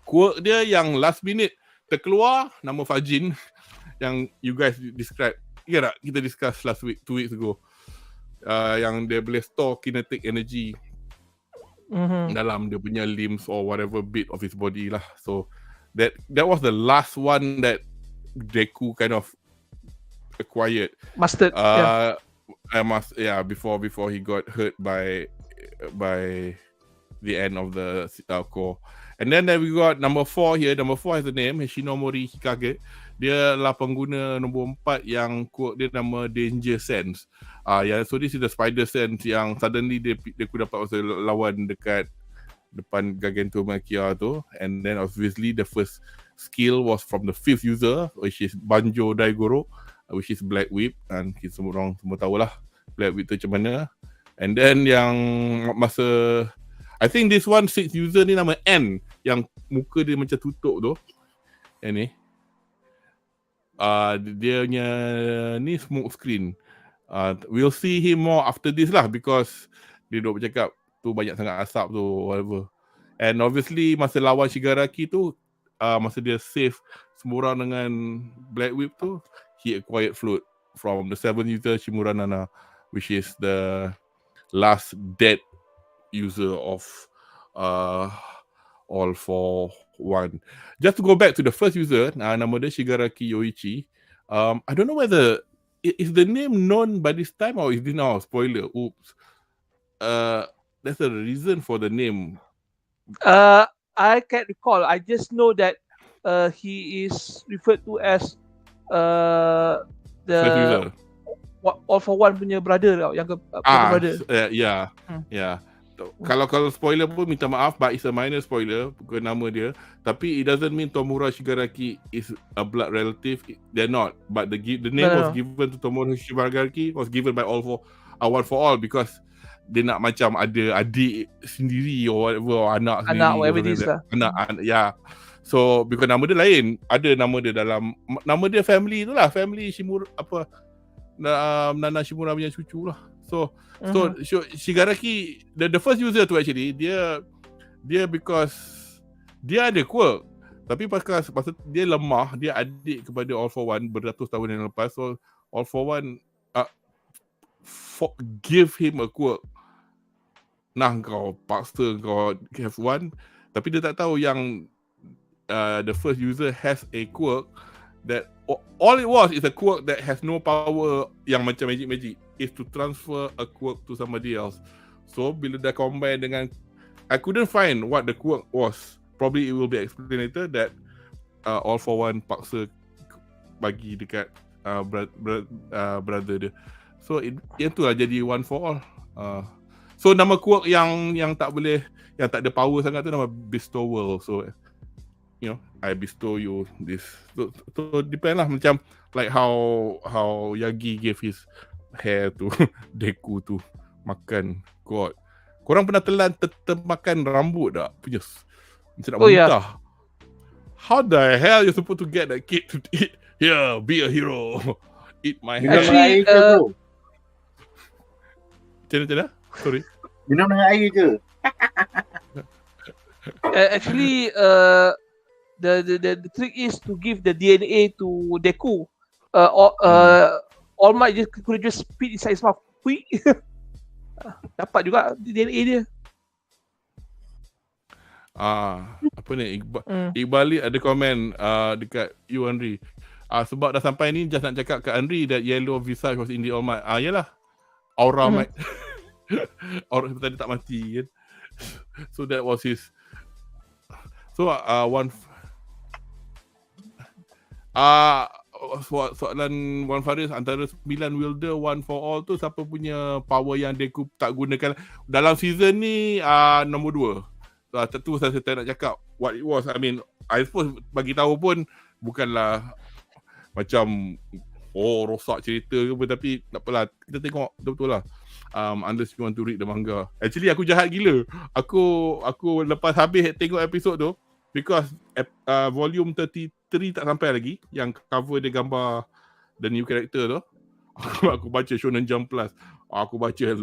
Quirk dia yang last minute terkeluar, nama Fajin, yang you guys describe. Ingat tak kita discuss last week, 2 weeks ago, yang dia boleh store kinetic energy dalam dia punya limbs or whatever bit of his body lah. So that was the last one that Deku kind of acquired. Mastered. Before he got hurt by the end of the core. And then we got number 4 here. Number 4 has a name, Shinomori Hikage. Dia lah pengguna nombor 4 yang quote dia nama Danger Sense. So this is the spider sense yang suddenly Deku dapat masa lawan dekat depan Gigantomachia tu. And then obviously the first skill was from the 5th user, which is Banjo Daigoro, which is Black Whip. And kita semua tahulah Black Whip tu macam mana. And then yang masa, I think this one 6th user ni nama N, yang muka dia macam tutup tu. Yang ni. Dia punya ni smoke screen. We'll see him more after this lah, because dia duk bercakap tu banyak sangat asap tu, whatever. And obviously masa lawan Shigaraki tu, masa dia save semua orang dengan Black Whip tu, he acquired float from the 7th user Shimura Nana, which is the last dead user of All for One. Just to go back to the first user, nama dia Shigaraki Yoichi. I don't know whether is the name known by this time or is this now spoiler? Oops. There's a reason for the name. I can't recall. I just know that he is referred to as the All for One punya brother tau, yang brother. Yeah. Kalau spoiler pun minta maaf, but it's a minor spoiler, bukan nama dia. Tapi it doesn't mean Tomura Shigaraki is a blood relative. They're not. But the name was given to Tomura Shigaraki was given by All for All because dia nak macam ada adik sendiri or whatever, or anak sendiri, whatever it is lah. Anak. So because nama dia lain, ada nama dia dalam nama dia family tu lah, family Shimura apa Nana Shimura punya cucu lah. So Shigaraki, the first user tu actually dia because dia ada quirk, tapi pasal dia lemah, dia adik kepada All for One beratus tahun yang lepas. So All for One give him a quirk. Nah, kau paksa kau have one, tapi dia tak tahu yang the first user has a quirk that all it was is a quirk that has no power yang macam magic is to transfer a quirk to somebody else. So bila dah combine dengan, I couldn't find what the quirk was. Probably it will be explained later that All for One paksa bagi dekat brother dia. So itu lah jadi One for All. So nama quirk yang tak boleh, yang tak ada power sangat tu nama bestowal. So I bestow you this. So depend lah, macam like how Yagi gave his hair to Deku tu makan. God, korang pernah telan makan rambut tak? Punya macam nak muntah. How the hell you supposed to get that kid to eat? Here, be a hero. Eat my hair. Actually, Macam sorry. Minum dengan air ke? Actually, the trick is to give the DNA to Deku. All Might could just spit inside his mouth. Hui. Dapat juga DNA dia. Apa ni? Iqbal ada komen dekat you Anri. Sebab dah sampai ni, just nak cakap kat Anri that yellow visage was in the All Might. Yalah. Aura Might. Orang tadi tak mati kan. So that was his. So soalan Wan Faris, antara 9 wielder One for All tu siapa punya power yang Deku tak gunakan dalam season ni? Nombor 2. Tentu saya tak nak cakap what it was. I mean, I suppose bagi tahu pun bukanlah macam rosak cerita ke apa, tapi tak apalah, kita tengok betul-betul lah. Unless you want to read the manga. Actually aku jahat gila. Aku lepas habis tengok episod tu, because volume 33 tak sampai lagi, yang cover dia gambar the new character tu. Aku baca Shonen Jump Plus. Aku baca 8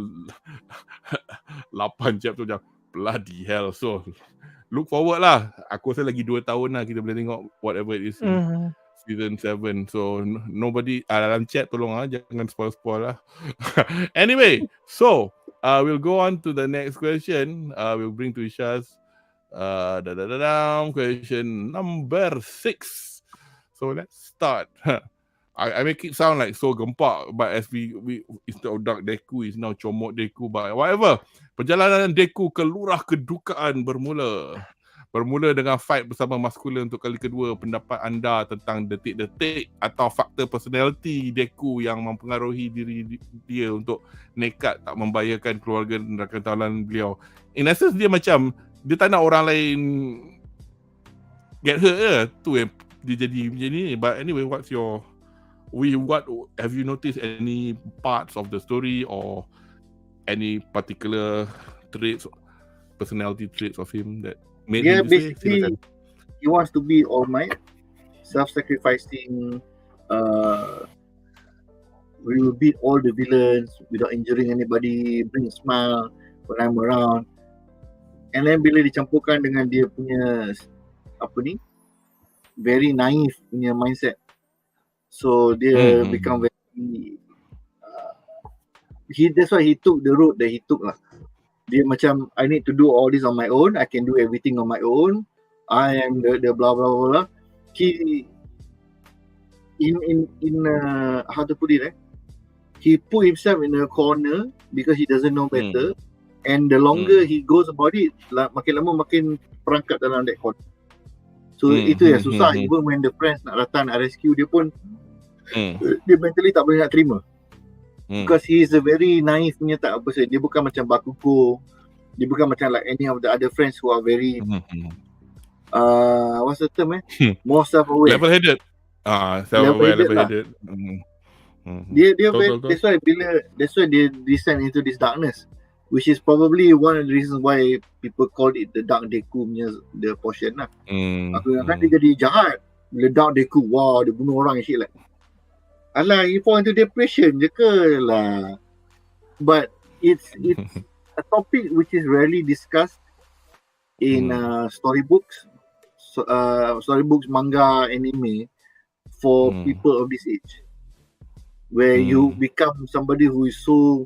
chapter tu, bloody hell. So look forward lah. Aku rasa lagi 2 tahun lah kita boleh tengok whatever it is. Season 7. So nobody dalam chat tolong jangan spoil lah. Anyway, so we'll go on to the next question. We'll bring to Ishaz question number 6. So let's start. I make it sound like so gempak, but as we instead of Dark Deku is now Comot Deku, but whatever. Perjalanan Deku ke lurah kedukaan bermula dengan fight bersama Maskulin untuk kali kedua. Pendapat anda tentang detik-detik atau faktor personality Deku yang mempengaruhi diri dia untuk nekat tak membahayakan keluarga dan rakan tawanan beliau? In essence, dia macam dia tak nak orang lain get hurt ke. Tu yang dia jadi macam ni. But anyway, what have you noticed any parts of the story or any particular traits, personality traits of him that made him this way? Basically he wants to be all might, self-sacrificing, we will beat all the villains without injuring anybody, bring a smile when I'm around. And then bila dicampurkan dengan dia punya very naive punya mindset, so dia become very that's why he took the road that he took lah. Dia macam, I need to do all this on my own, I can do everything on my own, I am the blah blah blah blah. He in how to put it, he put himself in a corner because he doesn't know better, and the longer he goes about it, makin lama makin perangkap dalam that corner. So itu yang susah. Even when the friends nak datang nak rescue dia pun, dia mentally tak boleh nak terima. Because he is a very naive punya type of person. Dia bukan macam Bakugo, dia bukan macam like any of the other friends who are very what's the term more self-aware, level-headed. Level-headed. Dia very, that's why they descend into this darkness, which is probably one of the reasons why people call it the Dark Deku punya the portion lah. Aku ingatkan dia jadi jahat bila Dark Deku, wow, dia bunuh orang and shit like. Alah, he fall into depression je ke lah. But it's a topic which is rarely discussed in storybooks, manga, anime for people of this age, where you become somebody who is so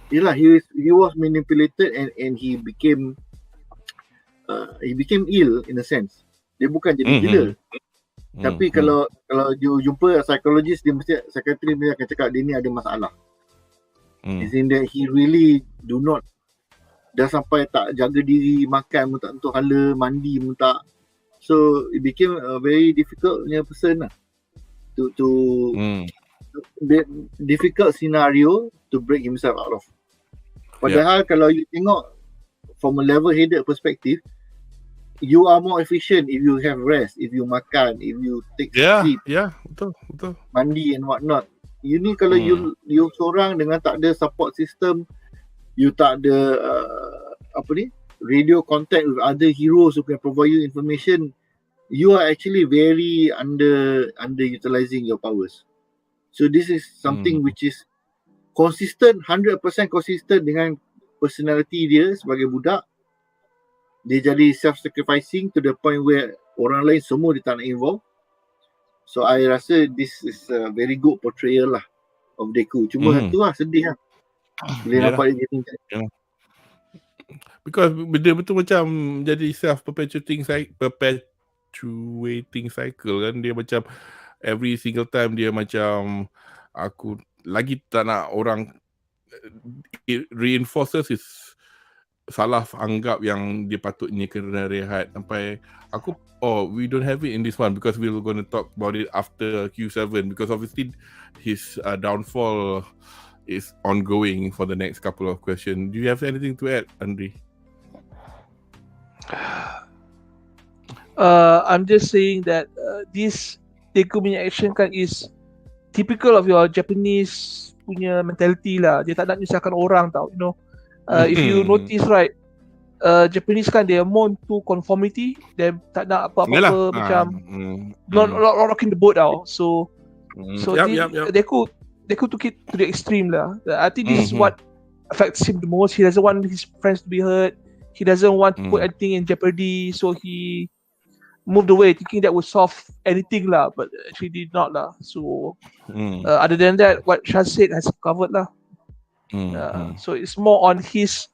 he was manipulated and he became ill in a sense. Dia bukan jadi gila. Tapi kalau you jumpa psychologist, dia mesti psychiatrist dia akan cakap dia ni ada masalah. Is in that he really do not, dah sampai tak jaga diri, makan pun tak tentu hala, mandi pun tak. So it became a very difficult punya person lah. To difficult scenario to break himself out of. Padahal kalau you tengok from a level-headed perspective, you are more efficient if you have rest, if you makan, if you take sleep. Betul. Mandi and whatnot. You ni kalau you seorang dengan tak ada support system, you tak ada radio contact with other heroes who can provide you information, you are actually very underutilizing your powers. So this is something which is consistent, 100% consistent dengan personality dia sebagai budak. Dia jadi self-sacrificing to the point where orang lain semua dia tak nak involve. So I rasa this is a very good portrayal lah of Deku. Cuma tu lah, sedih lah bila nampak dia jadi because dia betul macam jadi self-perpetuating cycle kan. Dia macam every single time dia macam, aku lagi tak nak orang, it reinforces his salah anggap yang dia patutnya kena rehat. Sampai aku, we don't have it in this one because we're going to talk about it after Q7, because obviously his downfall is ongoing for the next couple of questions. Do you have anything to add, Anri? I'm just saying that this Deku punya action kan is typical of your Japanese punya mentality lah. Dia tak nak nyusahkan orang tau, you know. If you notice right, Japanese kan they are more into conformity. They tak nak apa-apa macam not rocking the boat tau. So Deku took it to the extreme lah. I think this is what affects him the most. He doesn't want his friends to be hurt. He doesn't want to put anything in jeopardy. So he moved away thinking that would solve anything lah, but actually did not lah. So other than that, what Shah said has covered lah. So it's more on his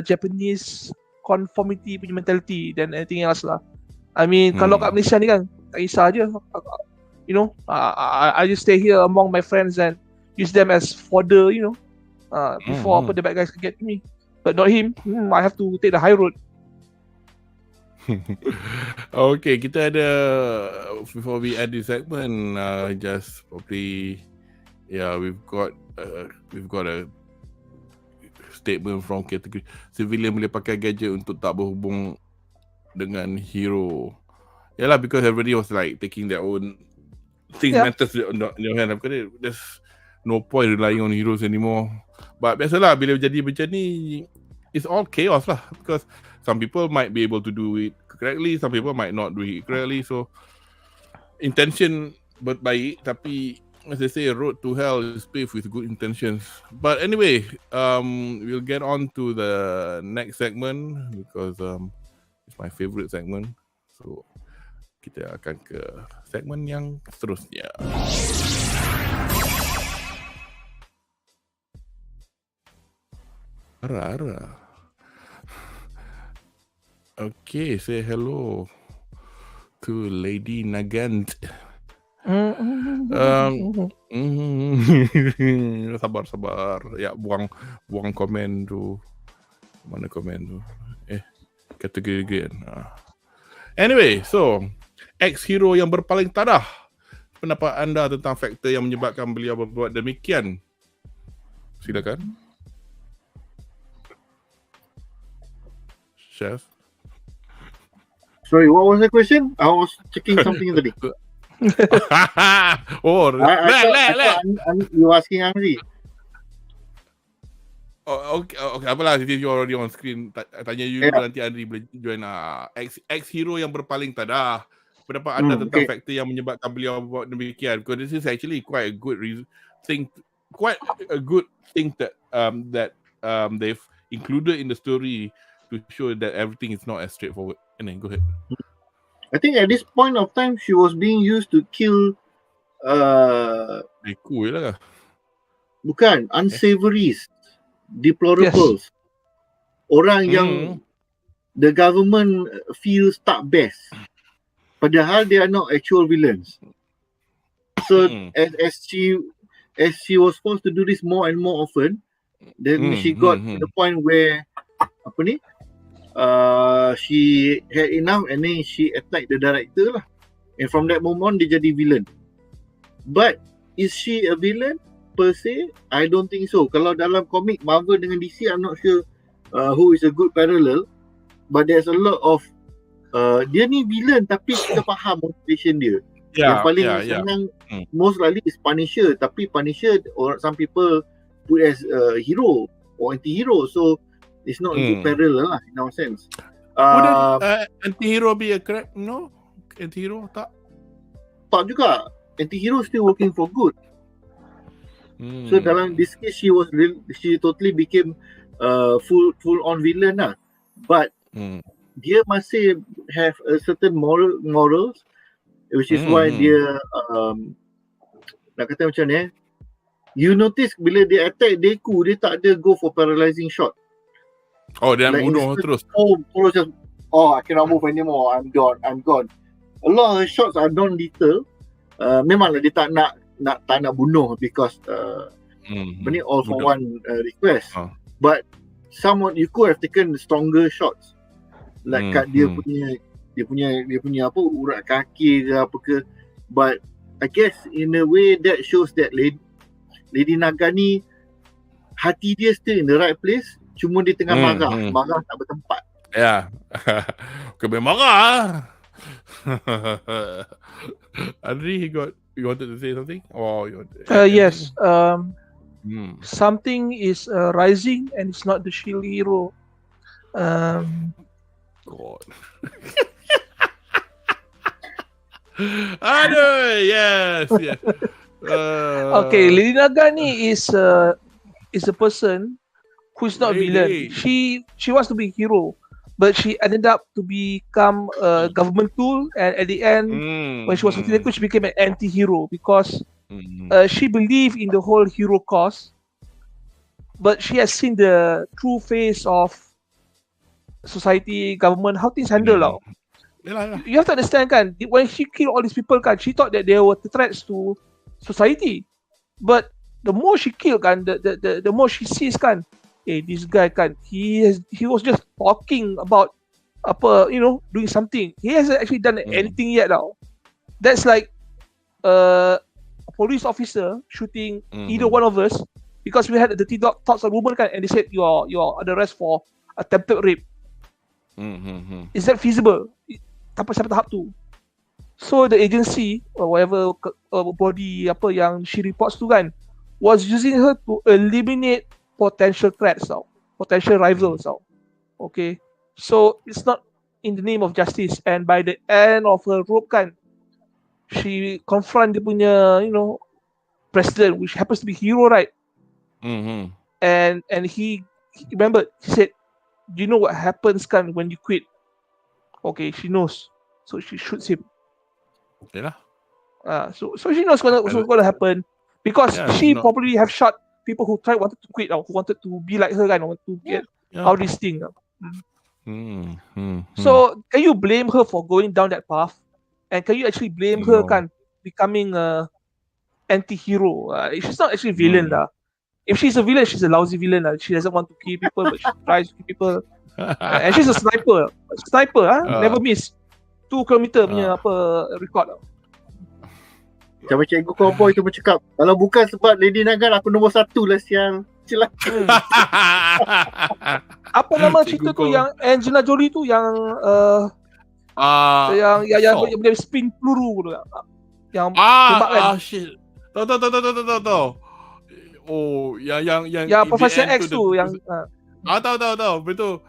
Japanese conformity punya mentality than anything else lah. I mean, kalau kat Malaysia ni kan, tak kisah je. You know, I just stay here among my friends and use them as fodder, you know, before the bad guys can get to me. But not him. I have to take the high road. Okay, kita ada, before we end this segment, just probably, we've got a statement from kategori civilian boleh pakai gadget untuk tak berhubung dengan hero. Yalah, because everybody was like taking their own things matters in your hand. Because there's no point relying on heroes anymore. But biasalah bila jadi macam ni, it's all chaos lah. Because some people might be able to do it correctly, some people might not do it correctly. So intention baik, tapi as they say, road to hell is paved with good intentions. But anyway, we'll get on to the next segment because it's my favorite segment. So kita akan ke segmen yang seterusnya. Ara. Okay, say hello to Lady Nagant. Sabar. Ya, buang komen tu. Mana komen tu? Kategori kan. Anyway, so ex-hero yang berpaling tadah. Pendapat anda tentang faktor yang menyebabkan beliau berbuat demikian? Silakan. Chef. Sorry, what was the question? I was checking something tadi. You asking Anri? Okay, apalah, since you already on screen, tanya you nanti Anri boleh join. Ex-hero yang berpaling tadah. Pendapat anda tentang faktor yang menyebabkan beliau buat demikian? Because this is actually quite a good thing that they've included in the story to show that everything is not as straightforward. And then go ahead. I think at this point of time, she was being used to kill Deku lah. Bukan, unsavories, deplorables. Orang yang the government feels tak best. Padahal they are not actual villains. So as she was forced to do this more and more often, then she got to the point where she had enough and then she attacked the director lah. And from that moment dia jadi villain. But is she a villain per se? I don't think so. Kalau dalam komik Marvel dengan DC, I'm not sure who is a good parallel. But there's a lot of dia ni villain tapi kita faham motivation dia. Yang paling senang most likely is Punisher. Tapi Punisher, or some people put as hero or anti-hero. So it's not a good parallel lah in our sense. Would anti-hero be a correct? No? Anti-hero tak? Tak juga. Anti-hero still working for good. So dalam this case, she totally became full on villain lah. But dia masih have a certain morals, which is why dia nak kata macam ni. You notice bila dia attack Deku, dia tak ada go for paralyzing shot. Oh, dia like bunuh terus. Terus just, I cannot move anymore. I'm gone. A lot of her shots are non-lethal. Memanglah dia tak nak bunuh because all for one request. But someone, you could have taken stronger shots. Like kat dia punya apa, urat kaki ke apa ke. But I guess in a way that shows that Lady Nagani, hati dia still in the right place. Cuma dia tengah marah tak bertempat. Ya. Kena marah. Anri, you wanted to say something? Yes. Something is rising and it's not the shield hero. God. Aduh, yes. Okay, Lady Nagani is a person who's not villain. She wants to be a hero, but she ended up to become a government tool, and at the end, when she was with Deku, she became an anti-hero because she believed in the whole hero cause, but she has seen the true face of society, government, how things handle now. You have to understand, kan, when she killed all these people, kan, she thought that they were threats to society, but the more she killed, kan, the more she sees, kan, this guy, kan, he was just talking about doing something. He hasn't actually done anything yet now. That's like a police officer shooting either one of us because we had the thoughts of rumor kan, and they said you're under arrest for attempted rape. Is that feasible? Sampai tahap tu. So the agency or whatever body apa yang she reports to kan was using her to eliminate potential threats tau, potential rivals tau. Okay, so it's not in the name of justice, and by the end of her rope kan, she confront dia punya president, which happens to be Hero, right? And he remember, he said, "Do you know what happens kan when you quit?" Okay, she knows, so she shoots him. Yeah. So she knows what's going to happen, because she probably have shot people who wanted to quit or who wanted to be like her kind, want to get out of this thing. So can you blame her for going down that path? And can you actually blame her kan becoming a anti-hero? She's not actually a villain lah. If she's a villain, she's a lousy villain lah. She doesn't want to kill people, but she tries to kill people. And she's a sniper. Never miss. 2 kilometer punya record. Macam cikgu cowboy tu bercakap, kalau bukan sebab Lady Nagan, aku nombor 1 lah siang. Celaka. Apa nama cerita tu yang Angelina Jolie tu yang yang boleh spin peluru tu, yang tembak kan. Shit. Tahu. Oh, yang Profesor X tu yang tahu. Betul.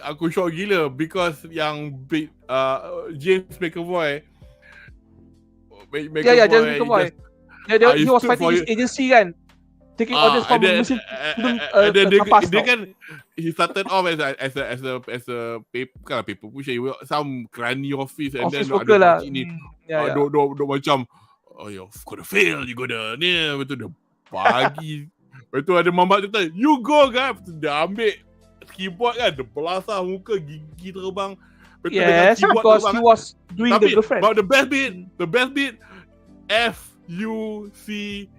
Aku shock gila because yang James McAvoy. James McAvoy. He was fighting his agency kan, taking orders from Musim. Dia kan he started off as a paper pusher, some granny office, and then worker lah. Dok macam you gonna fail, you gonna ni, betul dia pagi. Betul ada mamak tu, you go kan, dia ambil keyboard kan, dia belasah muka, gigi terbang. Betul, yes, because he was doing the girlfriend. But the best bit, FUCKYOU,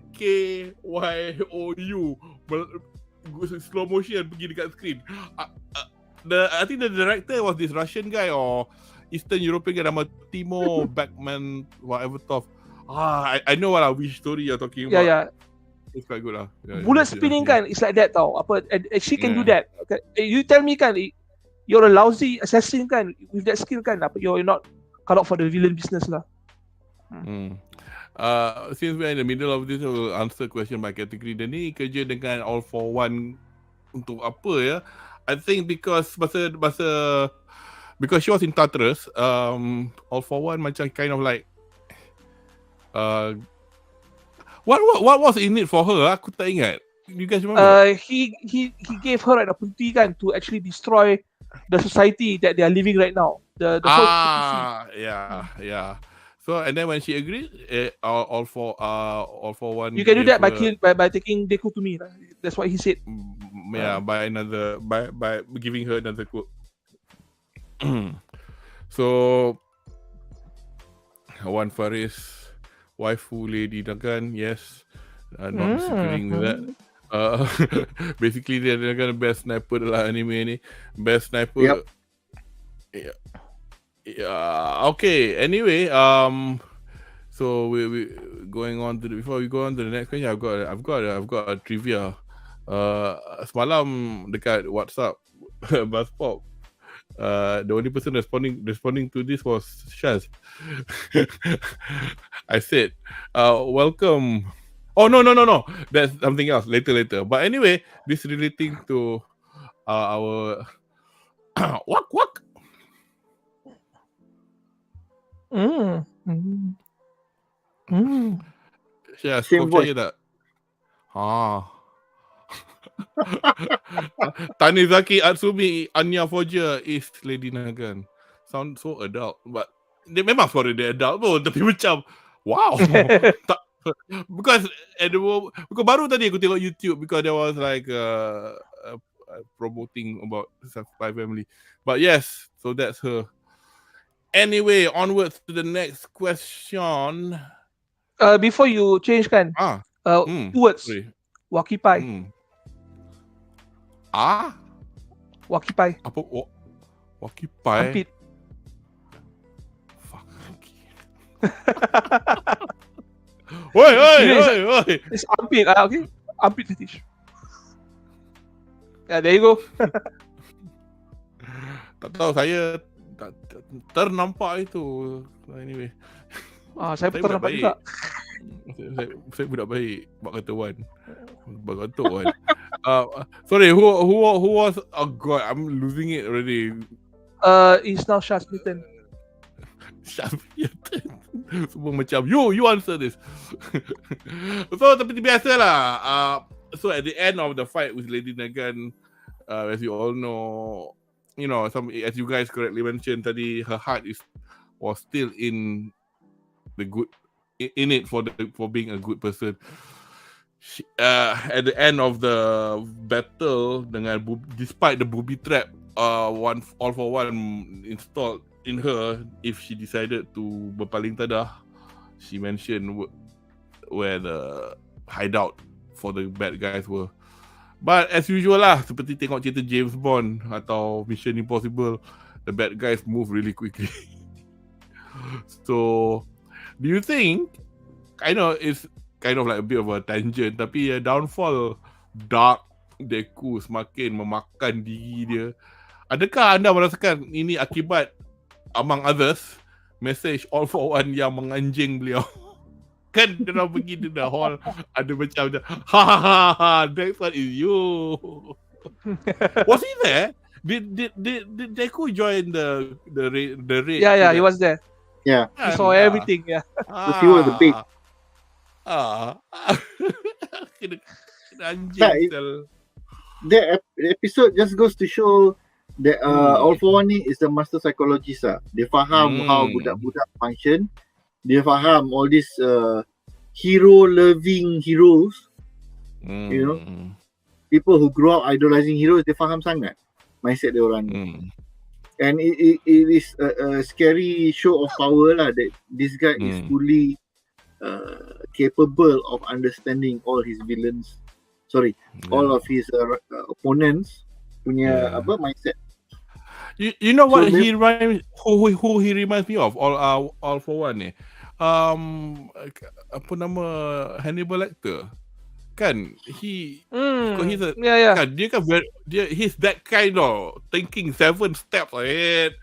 slow motion pergi dekat screen. I think the director was this Russian guy or Eastern European guy, nama Timo Backman, whatever stuff. I know what which story you're talking about. Yeah. It's quite good lah. Bullet spinning kan, it's like that tau. And she can do that. Okay. You tell me kan, you're a lousy assassin kan, with that skill kan, you're not cut out for the villain business lah. Since we're in the middle of this, we'll answer question by category. Dan ni kerja dengan All for One untuk apa ya? I think because she was in Tartarus, All for One macam kind of like what was in it for her? Aku tak ingat. You guys remember? He gave her an opportunity kan to actually destroy the society that they are living right now. The whole yeah. So and then when she agreed, all for one. You can do that by taking Deku to me. That's what he said. By giving her another quote. So Wan Faris, waifu Lady Nagan, yes, not disagreeing with that. Basically dia kan best sniper dalam anime ni, best sniper. Okay, anyway, so we going on to before we go on to the next question, I've got a trivia. Semalam dekat WhatsApp BuzzPop, the only person responding to this was Shaz. I said, welcome. Oh no, that's something else later. But anyway, this relating to our wak. Shaz, kau percaya tak? Tanizaki Atsumi Anya Forger is Lady Nagan. Sound so adult, but dia memang suara dia adult pun, tapi macam wow. Because baru tadi aku tengok YouTube, because there was like promoting about Spy Family. But yes, so that's her. Anyway, onwards to the next question. Before you change kan, 2 words. Wakipai. Wakipai. Apa? Wakipai? Ampit. Fuck. Oi. It's ampit. Okay. Ampit fetish. Yeah, there you go. Tak tahu, saya ternampak itu. Anyway. Saya pun ternampak juga. Saya budak baik. Bak kata Wan. Bak kata Wan. Sorry, who was? Oh God, I'm losing it already. It's now Shaz Newton. Semua macam you answer this. So seperti biasalah. So at the end of the fight with Lady Nagan, as you all know, you know, as you guys correctly mentioned tadi, her heart was still in the good, in it for being a good person. At the end of the battle, despite the booby trap, all for one installed in her, if she decided to berpaling tadah, she mentioned where the hideout for the bad guys were. But as usual lah, seperti tengok cerita James Bond atau Mission Impossible, the bad guys move really quickly. So, do you think, I know it's kind of like a bit of a tangent, tapi downfall Dark Deku semakin memakan diri dia. Adakah anda merasakan ini akibat, among others, message All for One yang menganjing beliau? Kan dia orang pergi di the hall, ada macam ha, next one is you. Was he there? Did Deku join the raid? Yeah, he was there. Yeah. He saw everything, yeah. He was the big. Kena anjing. The episode just goes to show that All for One ni is a master psychologist lah. Dia faham how budak-budak function. Dia faham all these hero-loving heroes. You know, people who grow up idolizing heroes, dia faham sangat mindset dia orang. And it is a scary show of power lah, that this guy is fully capable of understanding all his villains. All of his opponents punya mindset. You know what, so who he reminds me of? All for One ni. Apa nama Hannibal Lecter? Kan he's kan dia kan he's that kind of thinking 7 steps ahead.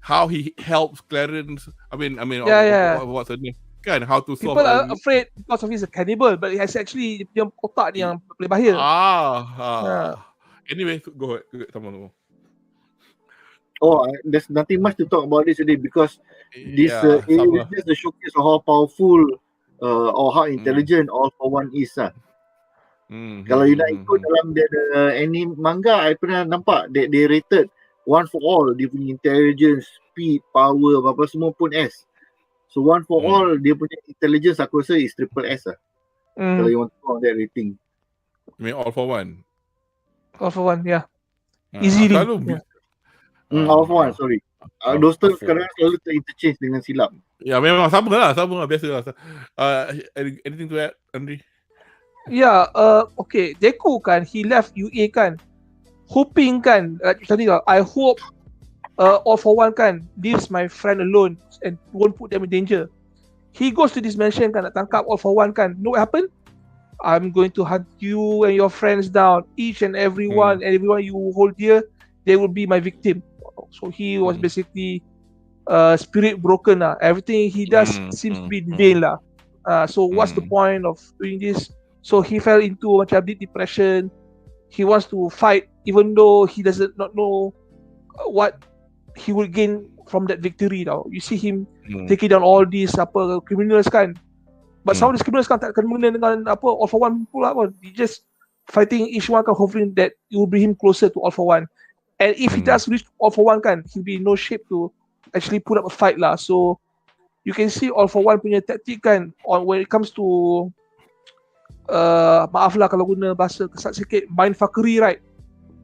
How he helps Clarence. I mean what's her name? Kan how to solve. People are afraid because of he's a cannibal, but he has actually dia otak ni yang boleh bahaya. Anyway, go ahead. Sama. There's nothing much to talk about this today because this is just the showcase of how powerful or how intelligent All for One is lah. Kalau you nak ikut dalam anime manga, I pernah nampak they rated One for All, dia punya intelligence, speed, power, apa semua pun S. So One for All, dia punya intelligence aku rasa is triple S lah. Kalau you want to go on that rating. You mean All for One? All for One, yeah. Easily. All for One, sorry. Those terms sekarang selalu ter-interchange dengan silap. Ya, memang sama lah, biasa lah. Anything to add, Anri? Yeah, okay. Deku kan, he left UA kan, hoping kan, I hope All for One kan leaves my friend alone and won't put them in danger. He goes to this mansion kan, nak tangkap All for One kan. Know what happened? I'm going to hunt you and your friends down. Each and everyone, and everyone you hold dear, they will be my victim. So he was basically spirit broken lah. Everything he does seems to be in vain lah. So what's the point of doing this? So he fell into macam deep depression. He wants to fight even though he does not know what he will gain from that victory now. You see him taking down all these criminals kan. But some of these criminals kan tak kena dengan All for One pula pun. He just fighting each one kan, hoping that it will bring him closer to All for One. And if he does reach All for One kan, he'll be in no shape to actually put up a fight lah. So you can see All for One punya tactic kan, when it comes to maaf lah kalau guna bahasa kesat sikit, mindfuckery, right?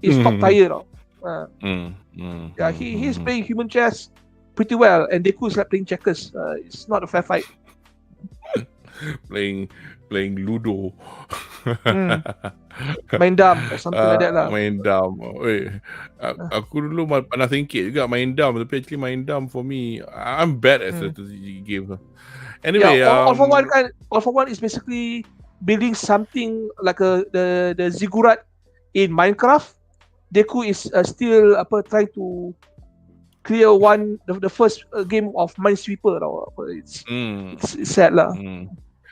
Is top tier tau. Yeah, he's playing human chess pretty well, and Deku is like playing checkers. It's not a fair fight. playing Ludo. Main dam or something like that lah. Main dam. Aku dulu pernah singkit juga main dam, tapi actually main dam for me, I'm bad at strategy games. Anyway, All for One kan, All for One is basically building something like the ziggurat in Minecraft, Deku is still trying to clear the first game of Minesweeper tau. It's sad lah.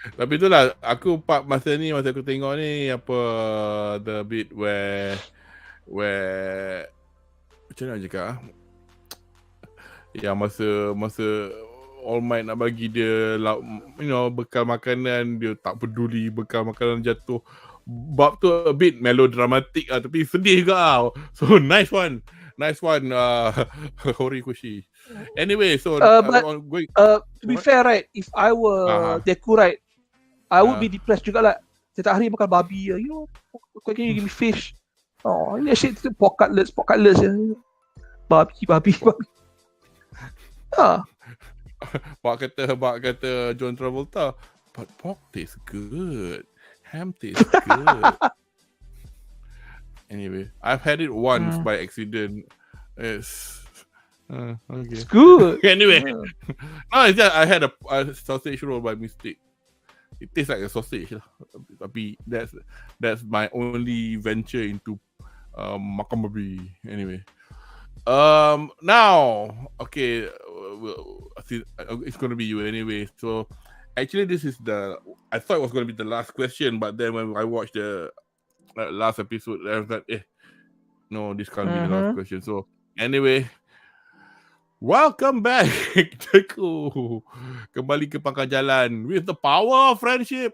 Tapi itulah aku masa aku tengok ni the bit where macam mana cakap yang masa All Might nak bagi dia bekal makanan, dia tak peduli bekal makanan jatuh. Bab tu a bit melodramatic lah, tapi sedih juga lah. So nice one Horikoshi. Anyway, so to be fair, right, if I were Deku, right, I would be depressed juga lah. Setiap hari makan babi, why can't you give me fish? Oh, ini asyik pork cutlets babi. Bak kata John Travolta, but pork tastes good, ham tastes good. Anyway, I've had it once by accident. It's okay. It's good. Anyway, it's just I had a sausage roll by mistake. It tastes like a sausage lah. Tapi that's my only venture into makan babi. Anyway, now okay, it's gonna be you anyway. So actually, this is I thought it was gonna be the last question, but then when I watched the last episode, I was like, no, this can't be the last question. So anyway, welcome back Deku. Kembali ke pangkal jalan with the power of friendship.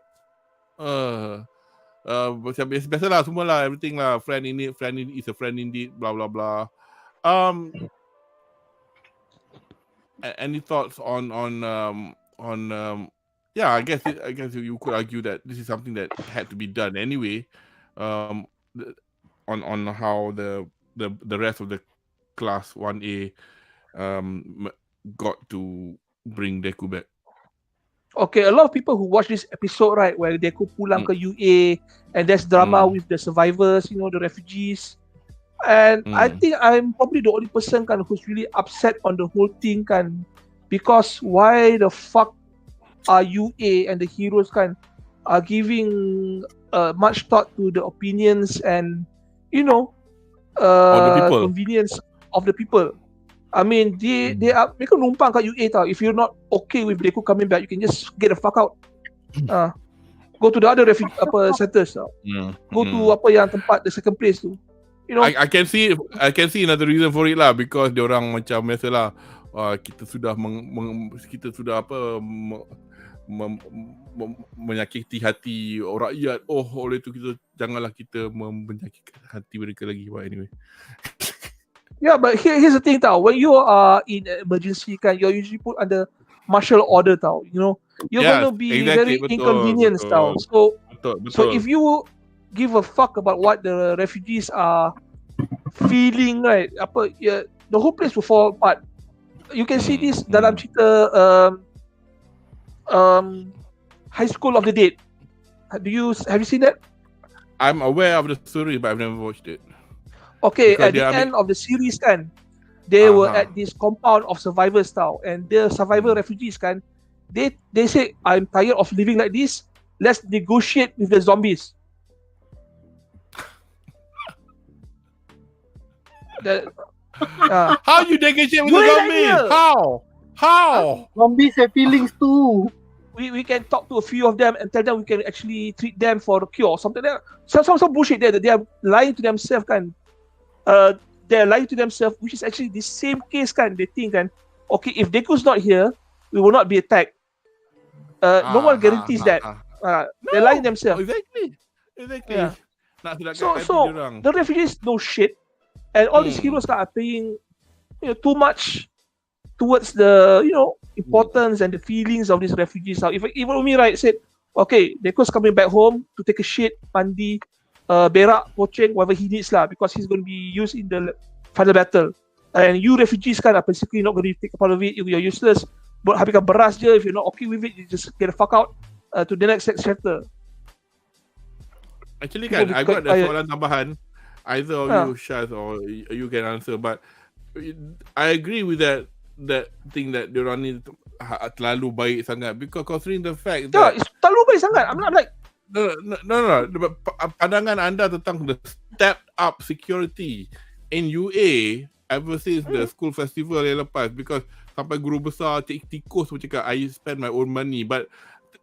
Biasalah semua lah, everything lah, friend is a friend indeed, blah blah blah. Any thoughts on yeah, I guess you could argue that this is something that had to be done anyway. On how the rest of the class 1A got to bring Deku back. Okay, a lot of people who watch this episode, right, where Deku pulang ke UA and there's drama with the survivors, the refugees. And I think I'm probably the only person who's really upset on the whole thing because why the fuck are UA and the heroes are giving much thought to the opinions and convenience of the people. I mean, mereka numpang kat UA tau. If you're not okay with Deku coming back, you can just get the fuck out. Go to the other centers tau. Go to yang tempat the second place tu. I can see another reason for it lah, because dia orang macam biasalah kita sudah menyakiti hati rakyat. Oleh itu kita janganlah kita menyakiti hati mereka lagi. But anyway. Yeah, but here's the thing tau. When you are in emergency you're usually put under martial order tau. You're going to be very inconvenienced tau. So if you give a fuck about what the refugees are feeling, right? The whole place will fall apart. You can see this dalam cerita High School of the Dead. Have you seen that? I'm aware of the story, but I've never watched it. Okay, because at the end of the series they were at this compound of survivors tau, and the survivor refugees they say, I'm tired of living like this. Let's negotiate with the zombies. How you negotiate with the zombies? How? Zombies have feelings too. We can talk to a few of them and tell them we can actually treat them for a cure or something like that. Some bullshit there that they are lying to themselves they're lying to themselves, which is actually the same case they think okay, if Deku's not here, we will not be attacked. No one guarantees that. They're lying themselves. Exactly. Yeah. So the refugees know shit, and all these heroes are paying too much towards the importance and the feelings of these refugees. If even Umi said, okay, Deku's coming back home to take a shit, mandi, berak, poceng, whatever he needs because he's going to be used in the final battle. And you refugees are basically not going to take a part of it. You're useless. But habiskan beras je. If you're not okay with it, you just get the fuck out to the next shelter. Actually I got a soalan tambahan. Either of you, Shaz, or you can answer. But I agree with that thing that diorang ni terlalu baik sangat, because considering the fact that it's terlalu baik sangat. I'm like, No. Pandangan anda tentang the stepped up security in UA ever since the school festival yang lepas, because sampai guru besar Cik Tikus pun cakap I spend my own money, but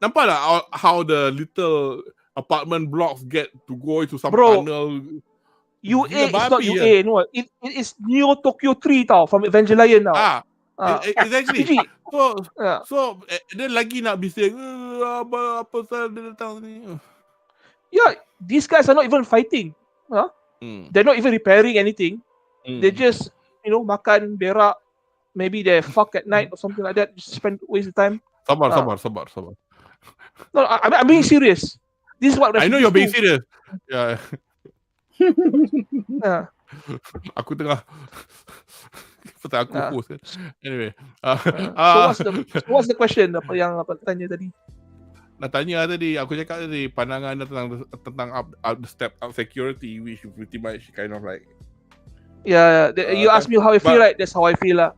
nampak tak how the little apartment blocks get to go into some tunnel. UA is not UA, no. It is Neo Tokyo 3 tau, from Evangelion tau. Exactly. So dia lagi nak bising apa pasal dia datang ni. Yeah, these guys are not even fighting. They're not even repairing anything. They just, makan, berak, maybe they fuck at night or something like that. Just waste the time. Sabar. No, I'm being serious. This is what I know you're being serious. Yeah. Aku tengah pasal aku post kan. Anyway. So what's the question? Apa yang tanya tadi? Nak tanya tadi, aku cakap tadi pandangan tentang up step up security, which pretty much kind of like you asked me how I feel, right? That's how I feel lah.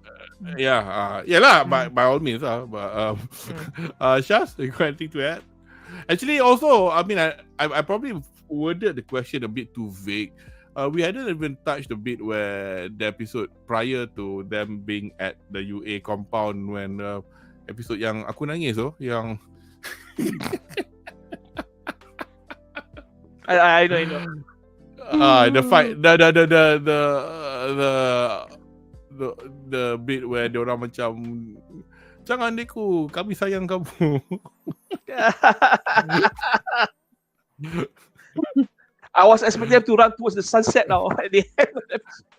Yalah, by all means lah. But Shaz, you got anything to add? Actually, also, I mean, I probably worded the question a bit too vague. We hadn't even touched the bit where the episode prior to them being at the UA compound, when episode yang aku nangis yang I know. The fight, the bit where dia orang macam, jangan Deku, kami sayang kamu. I was expecting them to run towards the sunset now at the end of the episode.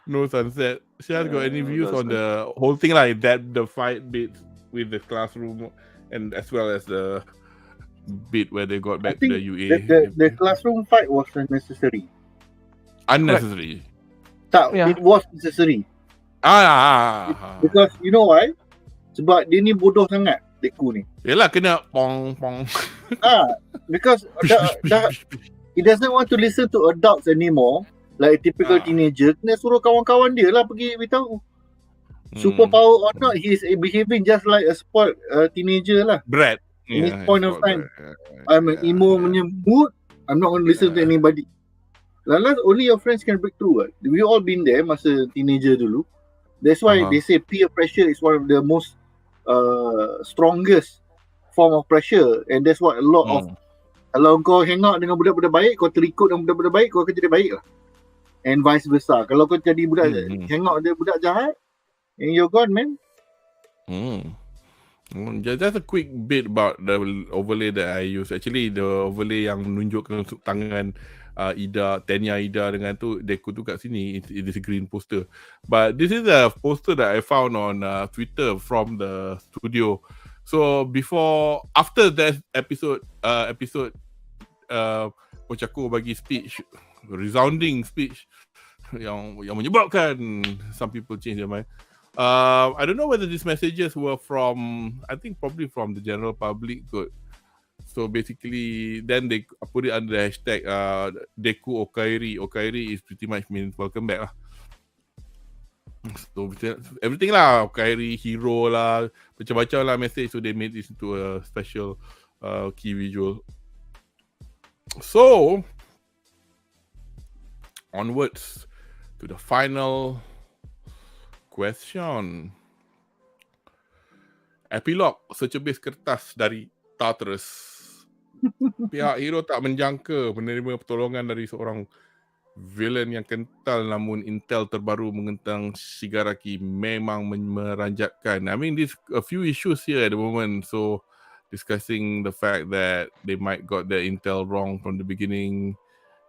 No sunset. Shaz got any views on the whole thing, like that, the fight bit with the classroom, and as well as the bit where they got back to the UA? The classroom fight was unnecessary. Unnecessary. It was necessary. Because you know why? Sebab dia ni bodoh sangat, Deku ni. Yelah, kena pong. Because he doesn't want to listen to adults anymore, like a typical teenager. Kena suruh kawan-kawan dia lah pergi beritahu. Superpower or not, he is behaving just like a spoiled teenager lah. Brat. In this point of time, I'm an emo mood. I'm not going to listen to anybody. Last, only your friends can break through. We all been there masa teenager dulu. That's why they say peer pressure is one of the most strongest form of pressure, and that's what a lot of, kalau kau hang out dengan budak-budak baik, kau terikut dengan budak-budak baik, kau akan jadi baik lah. And vice versa. Kalau kau jadi budak hang out dengan budak jahat, and you're gone, man. Just a quick bit about the overlay that I use. Actually, the overlay yang menunjukkan tangan Tenya Ida dengan tu, Deku tu kat sini, it is a green poster. But this is a poster that I found on Twitter from the studio. So after that episode, Pochako bagi speech, resounding speech yang menyebabkan some people change their mind. I don't know whether these messages were from, I think probably from the general public. So basically, then they put it under the hashtag Deku Okairi. Okairi is pretty much means welcome back lah. So everything lah, Okairi, hero lah, macam-macam lah message. So they made this into a special key visual. So onwards to the final question. Epilog secebis kertas dari TARTARUS. Pihak hero tak menjangka menerima pertolongan dari seorang villain yang kental, namun intel terbaru menentang Shigaraki memang meranjatkan. I mean, there's a few issues here at the moment. So discussing the fact that they might got the intel wrong from the beginning,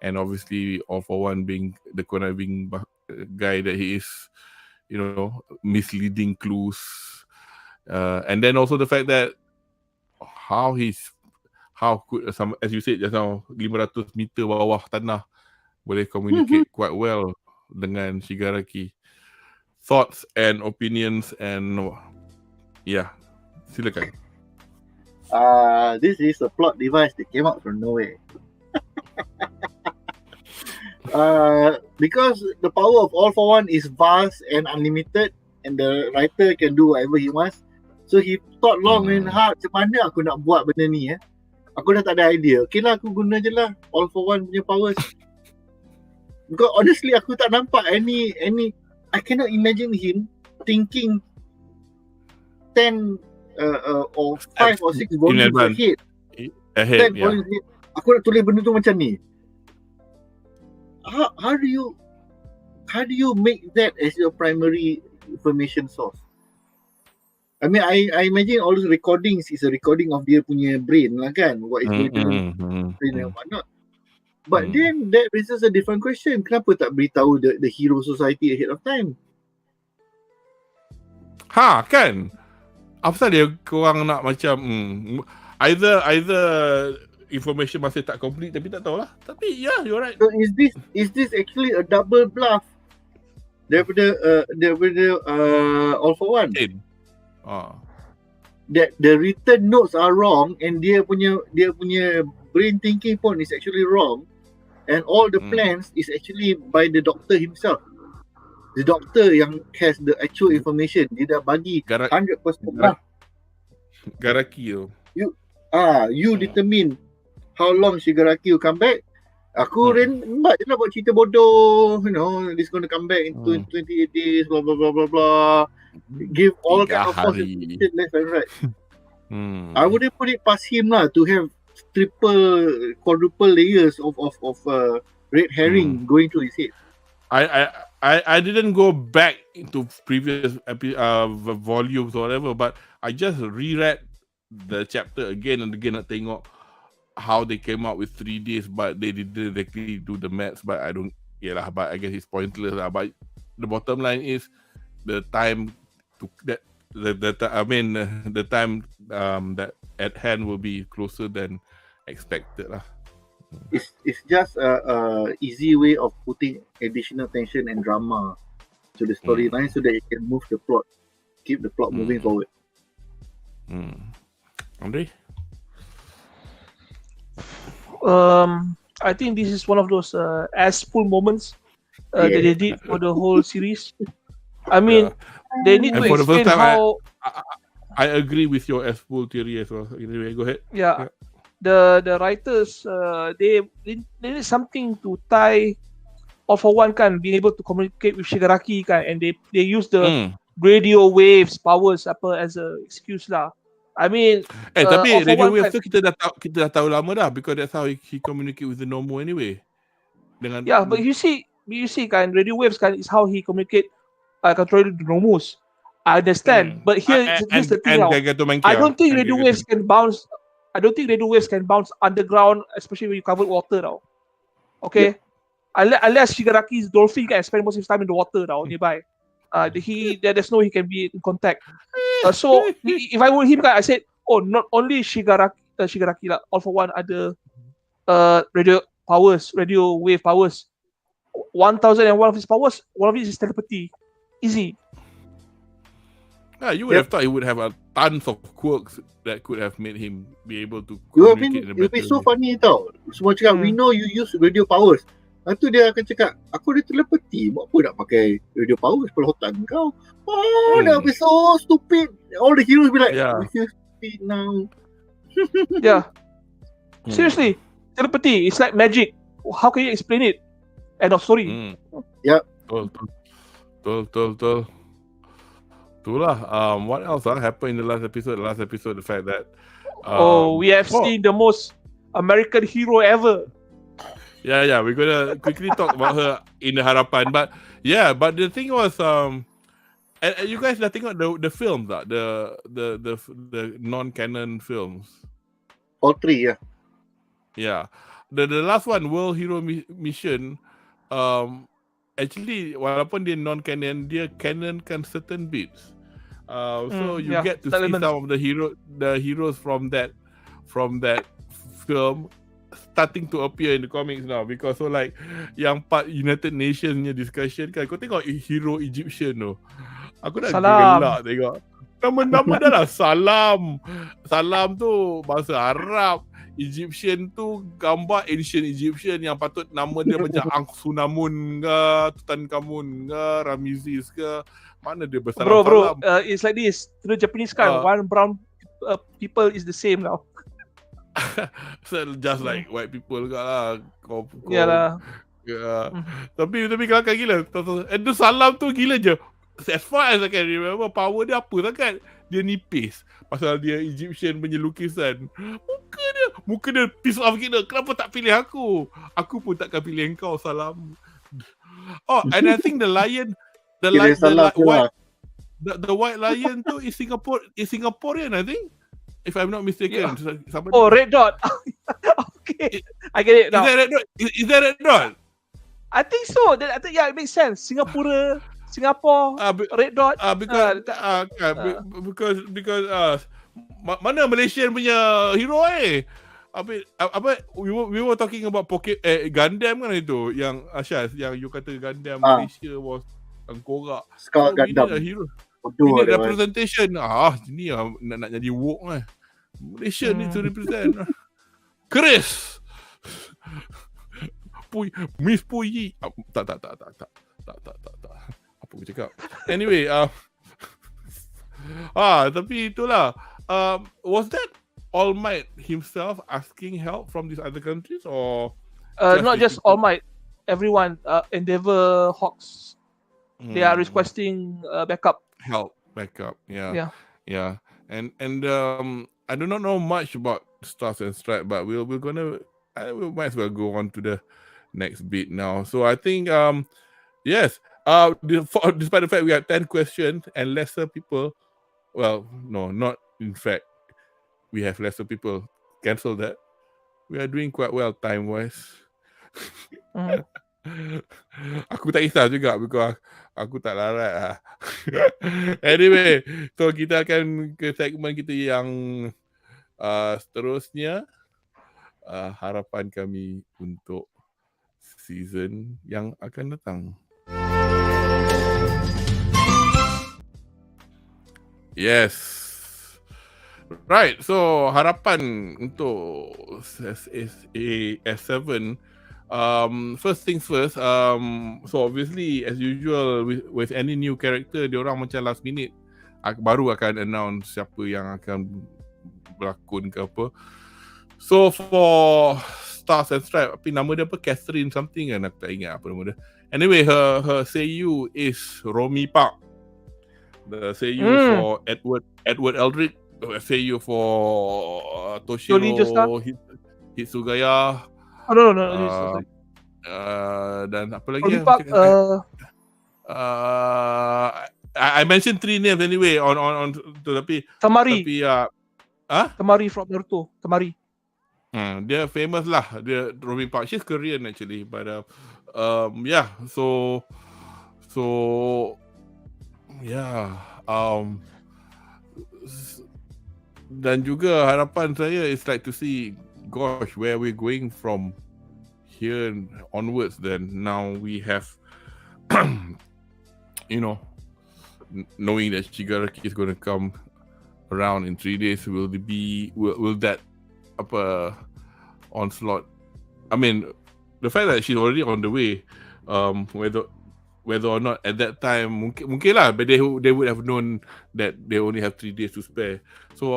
and obviously All For One being the conniving guy that he is, misleading clues, and then also the fact that how could some, as you said just now, 500 meter bawah tanah boleh communicate quite well dengan Shigaraki. Thoughts and opinions, and silakan. This is a plot device that came out from nowhere. Because the power of All For One is vast and unlimited, and the writer can do whatever he wants. So he thought long and hard, macam mana aku nak buat benda ni Aku dah tak ada idea. Okay lah, aku guna je lah all for one punya powers. Because honestly aku tak nampak any I cannot imagine him thinking 10 or 5 or 6 volumes ahead. 10 volumes ahead. Aku nak tulis benda tu macam ni. How do you make that as your primary information source? I mean, I imagine all those recordings is a recording of dia punya brain lah kan, what is going on brain and whatnot. But then that raises a different question. Kenapa tak beritahu the hero society ahead of time? Kan? Apa pasal dia korang nak macam either information masih tak complete tapi tak tahulah. Tapi yeah, you're right. So is this actually a double bluff daripada all for one? That the written notes are wrong and dia punya brain thinking pun is actually wrong, and all the plans is actually by the doctor himself. The doctor yang has the actual information. Dia dah bagi 100% lah. Garaki tu. You determine how long Shigaraki will come back. Aku rembat je lah buat cerita bodoh, you know, this going to come back in 28 days, blah blah blah blah blah. Give all kind of false information left and right. I wouldn't put it past him lah to have triple, quadruple layers of red herring going through his head. I didn't go back into previous volumes or whatever, but I just reread the chapter again and again nak tengok how they came up with 3 days, but they didn't exactly do the maths. But but I guess it's pointless lah. But the bottom line is the time that at hand will be closer than expected lah. It's just a easy way of putting additional tension and drama to the storyline so that it can move the plot, keep the plot moving forward. Anri? I think this is one of those full moments that they did for the whole series. I mean, they need to explain how. I agree with your full theory as well. Anyway, go ahead. Yeah. The writers they need something to tie all for one kan, being able to communicate with Shigaraki kan, and they use the radio waves powers as a excuse lah. I mean, tapi radio waves tu kita dah tahu lama dah, because that's how he communicate with the Nomu anyway. But you see kan, radio waves kan is how he communicate controlling the Nomus. I understand, but here's the thing now. I don't think radio waves can bounce. I don't think radio waves can bounce underground, especially when you cover water now. Okay, unless Shigaraki's dolphin can spend most of his time in the water now nearby. There's no way he can be in contact. So if I were him, I said, not only Shigaraki lah, all for one other radio wave powers. 1001 of his powers, one of it is telepathy. Easy. You would have thought he would have tons of quirks that could have made him be able to communicate in a better way. It would be so funny tau. Semua cakap, we know you use radio powers. Lepas tu dia akan cakap, aku ada telepati, buat apa nak pakai radio powers perlotan kau? That would be so stupid. All the heroes be like, we feel stupid now. Seriously, telepathy, it's like magic. How can you explain it? End of story. Betul. Itulah. What else happened in the last episode? The fact that we have seen the most American hero ever. We're gonna quickly talk about her in the Harapan. But the thing was, you guys dah tengok the films tak? The non-canon films. All 3, Yeah. The last one, World Hero Mission, actually walaupun dia non-canon, dia canonkan certain bits. So you get to see some of the heroes from that film starting to appear in the comics now, because so like yang part United Nations punya discussion kan, kau tengok hero Egyptian tu, aku dah gelak tengok nama-nama dah lah. Salam tu bahasa Arab, Egyptian tu gambar ancient Egyptian yang patut nama dia macam Anksunamun ke, Tutankhamun ke, Ramesses ke. Mana dia bersalam-salam. It's like this. To the Japanese kan, one brown people is the same now. So just like white people juga lah. Kau Yalah. Ya. Tapi kelakar gila. And the salam tu gila je. As far as I can remember, power dia apa sangat. Dia nipis. Pasal dia Egyptian punya lukisan. Muka dia piece off gila. Kenapa tak pilih aku? Aku pun takkan pilih kau, salam. Oh, and I think the white lion tu is Singaporean, I think. If I'm not mistaken. Yeah. Red dot. Okay. I get it now. Is that red dot? I think so. I think it makes sense. Singapore, red dot. Because mana Malaysian punya hero we were talking about Gundam kan itu yang Asyaz yang you kata Gundam Malaysia was Angkora. Scout Gundam hero. Ini representation. Ini nak jadi woke lah. Malaysia need to represent. Chris. Miss Puyi. Tak. Apa aku cakap? Anyway, tapi itulah. Was that All Might himself asking help from these other countries or not just All Might, everyone, Endeavour, Hawks, they are requesting backup. Yeah. And I do not know much about Stars and Stripes, but we might as well go on to the next bit now. So I think yes, despite the fact we had 10 questions and lesser people, well, no, not in fact, we have lesser people. Cancel that. We are doing quite well time-wise. Aku tak kisah juga because aku tak larat lah. Anyway, so kita akan ke segmen kita yang seterusnya. Harapan kami untuk season yang akan datang. Yes. Right, so harapan untuk S7. First things first, so obviously as usual with any new character, diorang macam last minute baru akan announce siapa yang akan berlakon ke apa. So for Stars and Stripes, tapi nama dia apa? Catherine something kan, aku tak ingat apa nama dia. Anyway, her seiyu is Romy Park. The seiyu for Edward Eldrick, seiyu for Toshiro Hitsugaya. No. Dan apa lagi? I mentioned 3 names anyway on tapi Tamari. Tapi Tamari from Naruto. Tamari. Dia famous lah. Dia Robin Park. She's Korean actually, but yeah. So yeah. Dan juga harapan saya is like to see, gosh, where we're going from here onwards. Then now we have, knowing that Shigaraki is going to come around in 3 days, will that onslaught? I mean, the fact that she's already on the way, whether or not at that time mungkin lah, but they would have known that they only have 3 days to spare. So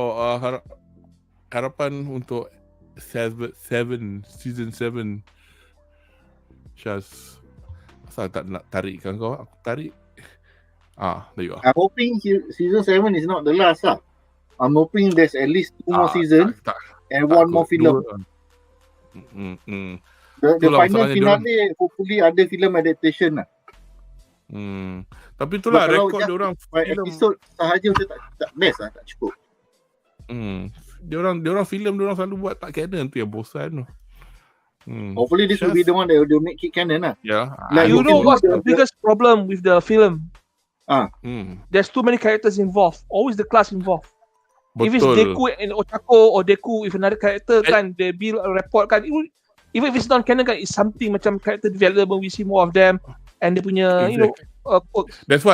harapan untuk season 7. Syaz, asal tak nak tarik kan kau? Aku tarik. There you are. I'm hoping season 7 is not the last lah. I'm hoping there's at least 2 more seasons and 1 more film. The final finale hopefully ada film adaptation lah. Tapi itulah rekod diorang episode sahaja macam tak best lah, tak cukup. Diorang filem diorang selalu buat tak canon tu yang bosan tu. Hopefully this will be the one that will make it canon lah. Yeah. Like You know what's the biggest problem with the film? There's too many characters involved. Always the class involved. Betul. If it's Deku and Ochako or Deku with another character kan, they build a rapport kan. Even if it's non-canon kan, it's something macam character development, we see more of them and dia punya quirks. That's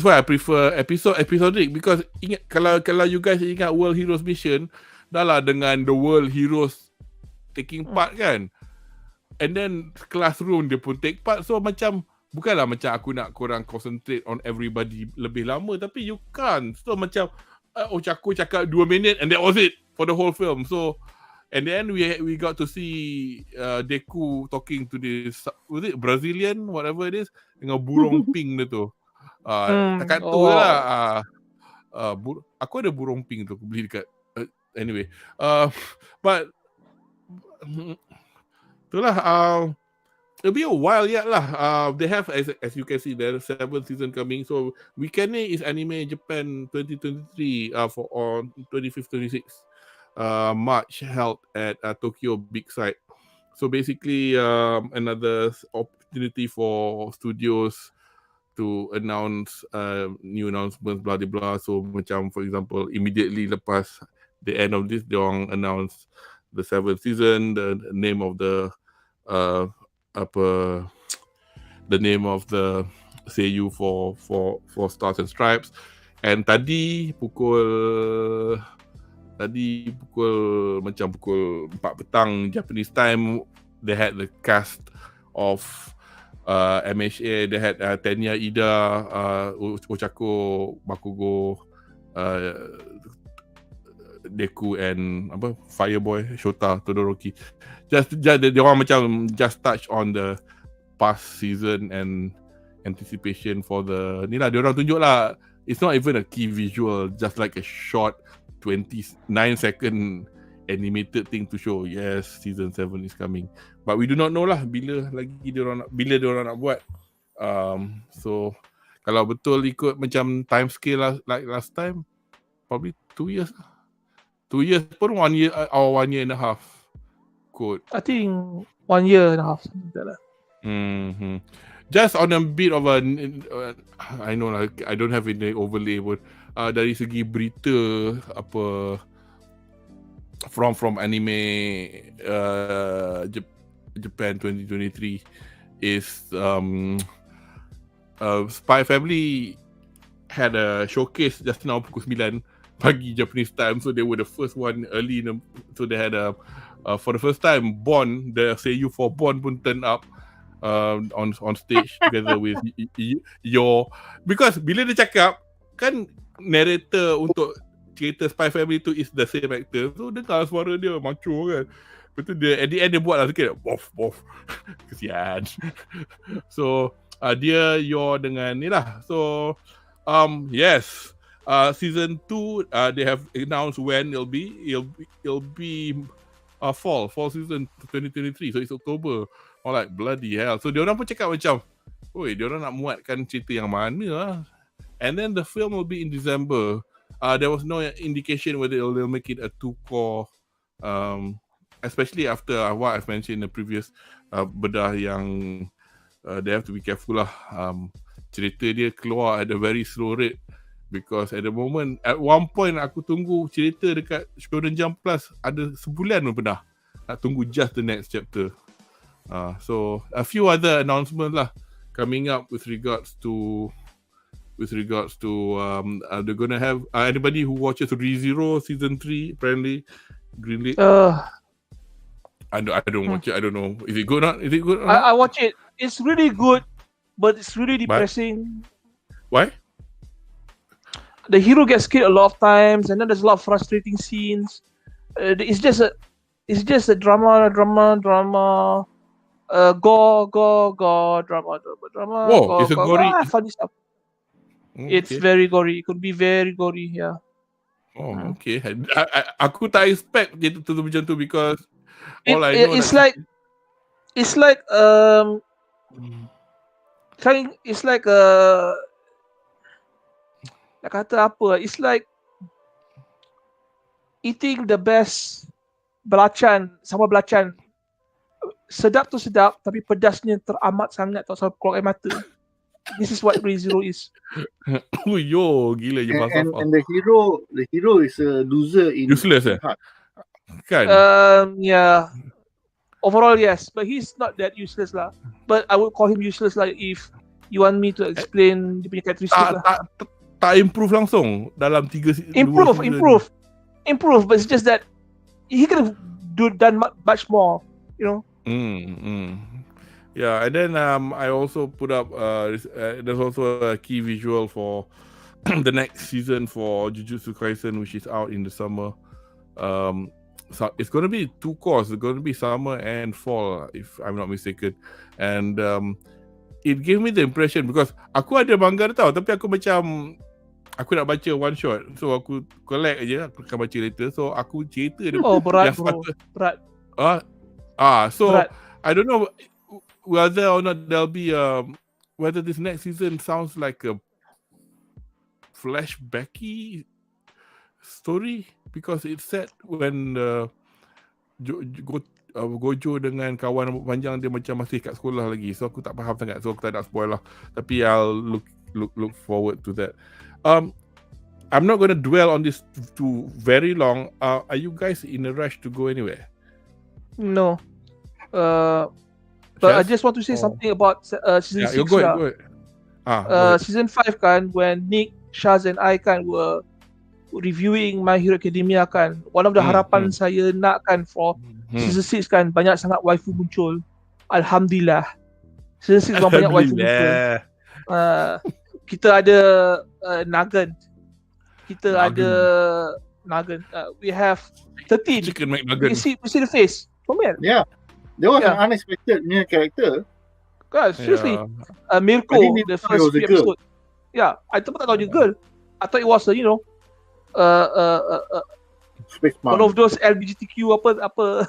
why I prefer episodic, because ingat kalau you guys ingat World Heroes Mission, dah lah dengan the World Heroes taking part kan, and then Classroom dia pun take part, so macam bukanlah macam aku nak korang concentrate on everybody lebih lama, tapi you can't. So macam Ochako cakap 2 minit and that was it for the whole film. So and then we got to see Deku talking to this, was it Brazilian, whatever it is, dengan burung pink dia tu. Takat tu lah. Aku ada burung pink tu, aku beli dekat anyway. But itulah, it'll be a while yet lah. They have, as you can see, there's 7th season coming. So Weekend is Anime Japan 2023 on 25th, 26th March, held at Tokyo Big Site. So basically, another opportunity for studios to announce new announcements, blah blah blah. So macam for example, immediately lepas the end of this, they orang announce the 7th season, the name of the the name of the seiyuu for Stars and Stripes. And tadi pukul macam pukul 4 petang Japanese time, they had the cast of MHA. They had Tenya Ida, Ochako, Bakugo, Deku and Fireboy, Shota, Todoroki. Just they orang macam just touch on the past season and anticipation for the ni lah. Dia orang tunjuk lah. It's not even a key visual, just like a short 29-second animated thing to show, yes, season 7 is coming. But we do not know lah bila dia orang nak buat. So kalau betul ikut macam time scale lah, like last time, probably 2 years lah. 2 years pun 1 year or 1 year and a half. Quote. I think 1 year and a half, something like that. Just on a bit of a, I know lah, I don't have any overlay pun. Dari segi berita apa from anime Japan 2023 is Spy Family had a showcase just now pukul 9 pagi Japanese time, so they were the first one early in the, so they had for the first time Bond, the seiyuu for Bond pun turn up on stage together with your, because bila dia cakap kan narrator untuk cerita Spy Family tu is the same actor, so dengar suara dia macho kan. Betul, dia at the end dia buat lah sikit bof kesian. So dia your dengan ni lah. So yes, season 2 they have announced when it'll be fall season 2023, so it's October. Oh, like bloody hell. So diorang pun cakap macam, oi, diorang nak muatkan cerita yang mana lah. And then the film will be in December. There was no indication whether they'll make it a 2-core, especially after what I've mentioned in the previous Bedah yang they have to be careful lah. Cerita dia keluar at a very slow rate, because at the moment, at one point aku tunggu cerita dekat Shonen Jump Plus ada sebulan pun pernah nak tunggu just the next chapter. So a few other announcements lah coming up with regards to they're gonna have anybody who watches ReZero season 3 apparently greenlit. I don't watch it. I don't know. Is it good or not? Is it good or not? I watch it. It's really good, but it's really depressing. Why? The hero gets killed a lot of times, and then there's a lot of frustrating scenes. It's just a drama. Gore, drama. Whoa, it's a gory. Funny stuff. Okay. It's very gory. It could be very gory, yeah. Oh, okay. Aku tak expect dia tu macam tu, because all I know it's like nak kata apa? It's like eating the best belacan, sambal belacan. Sedap tu sedap, tapi pedasnya teramat sangat, tak sampai keluar air mata. This is what ReZero is. Oh yo, gila je pasal. And the hero is a loser in useless heart. Kan? Yeah. Overall, yes, but he's not that useless lah. But I would call him useless lah if you want me to explain dia punya characteristic lah. Tak improve langsung dalam 3 season. Improve, but it's just that he could have done much more, you know. Yeah, and then I also put up there's also a key visual for the next season for Jujutsu Kaisen, which is out in the summer. So it's going to be 2 courses. It's going to be summer and fall, if I'm not mistaken. And it gave me the impression, because aku ada manga tau, tapi aku macam aku nak baca one shot, so aku collect aja, aku akan baca later. So aku cerita dia. Oh, berat bro. Berat. So berat. I don't know whether or not there'll be whether this next season sounds like a flashbacky story, because it's set when Gojo dengan kawan rambut panjang dia macam masih kat sekolah lagi. So aku tak faham sangat, so aku tak nak spoil lah. Tapi I'll look forward to that. I'm not going to dwell on this too very long. Are you guys in a rush to go anywhere? No. But I just want to say something about season 6. Go ahead. Season 5 kan, when Nick, Shaz and I kan were reviewing My Hero Academia kan, one of the harapan saya nak kan for season 6 kan, banyak sangat waifu muncul. Alhamdulillah. Season 6 banyak waifu muncul. Kita ada Nagant. Kita ada Nagant. We have 13. Chicken McNugget. We see the face. Comment. Yeah. There was an unexpected new character. Guys, seriously. Mirko, the first few episode. Yeah, I tak tahu dia girl. I thought it was Space one of those LGBTQ apa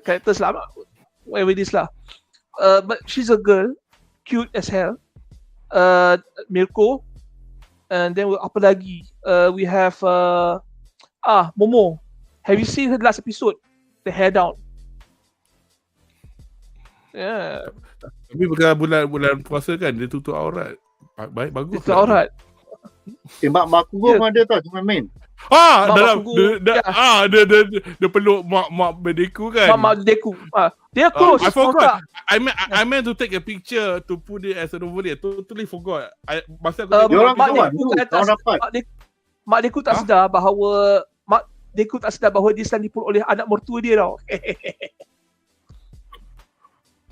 characters lah, whatever it is lah. But she's a girl, cute as hell. Mirko, and then apa lagi? We have Momo. Have you seen her last episode? The hair down. Yeah. Tapi bulan puasa kan, dia tutup aurat. Baik, bagus. Tutup aurat. Mak Bakugo pun ada tau, cuma main. Dalam dia peluk mak Deku kan. Mak Deku. Dia close. I forgot. I meant to take a picture to put it as an overlay. Totally forgot. Masa aku Mak Deku tak sedar bahawa Deku tak sedar bahawa dia sedang dipeluk oleh anak mertua dia tau.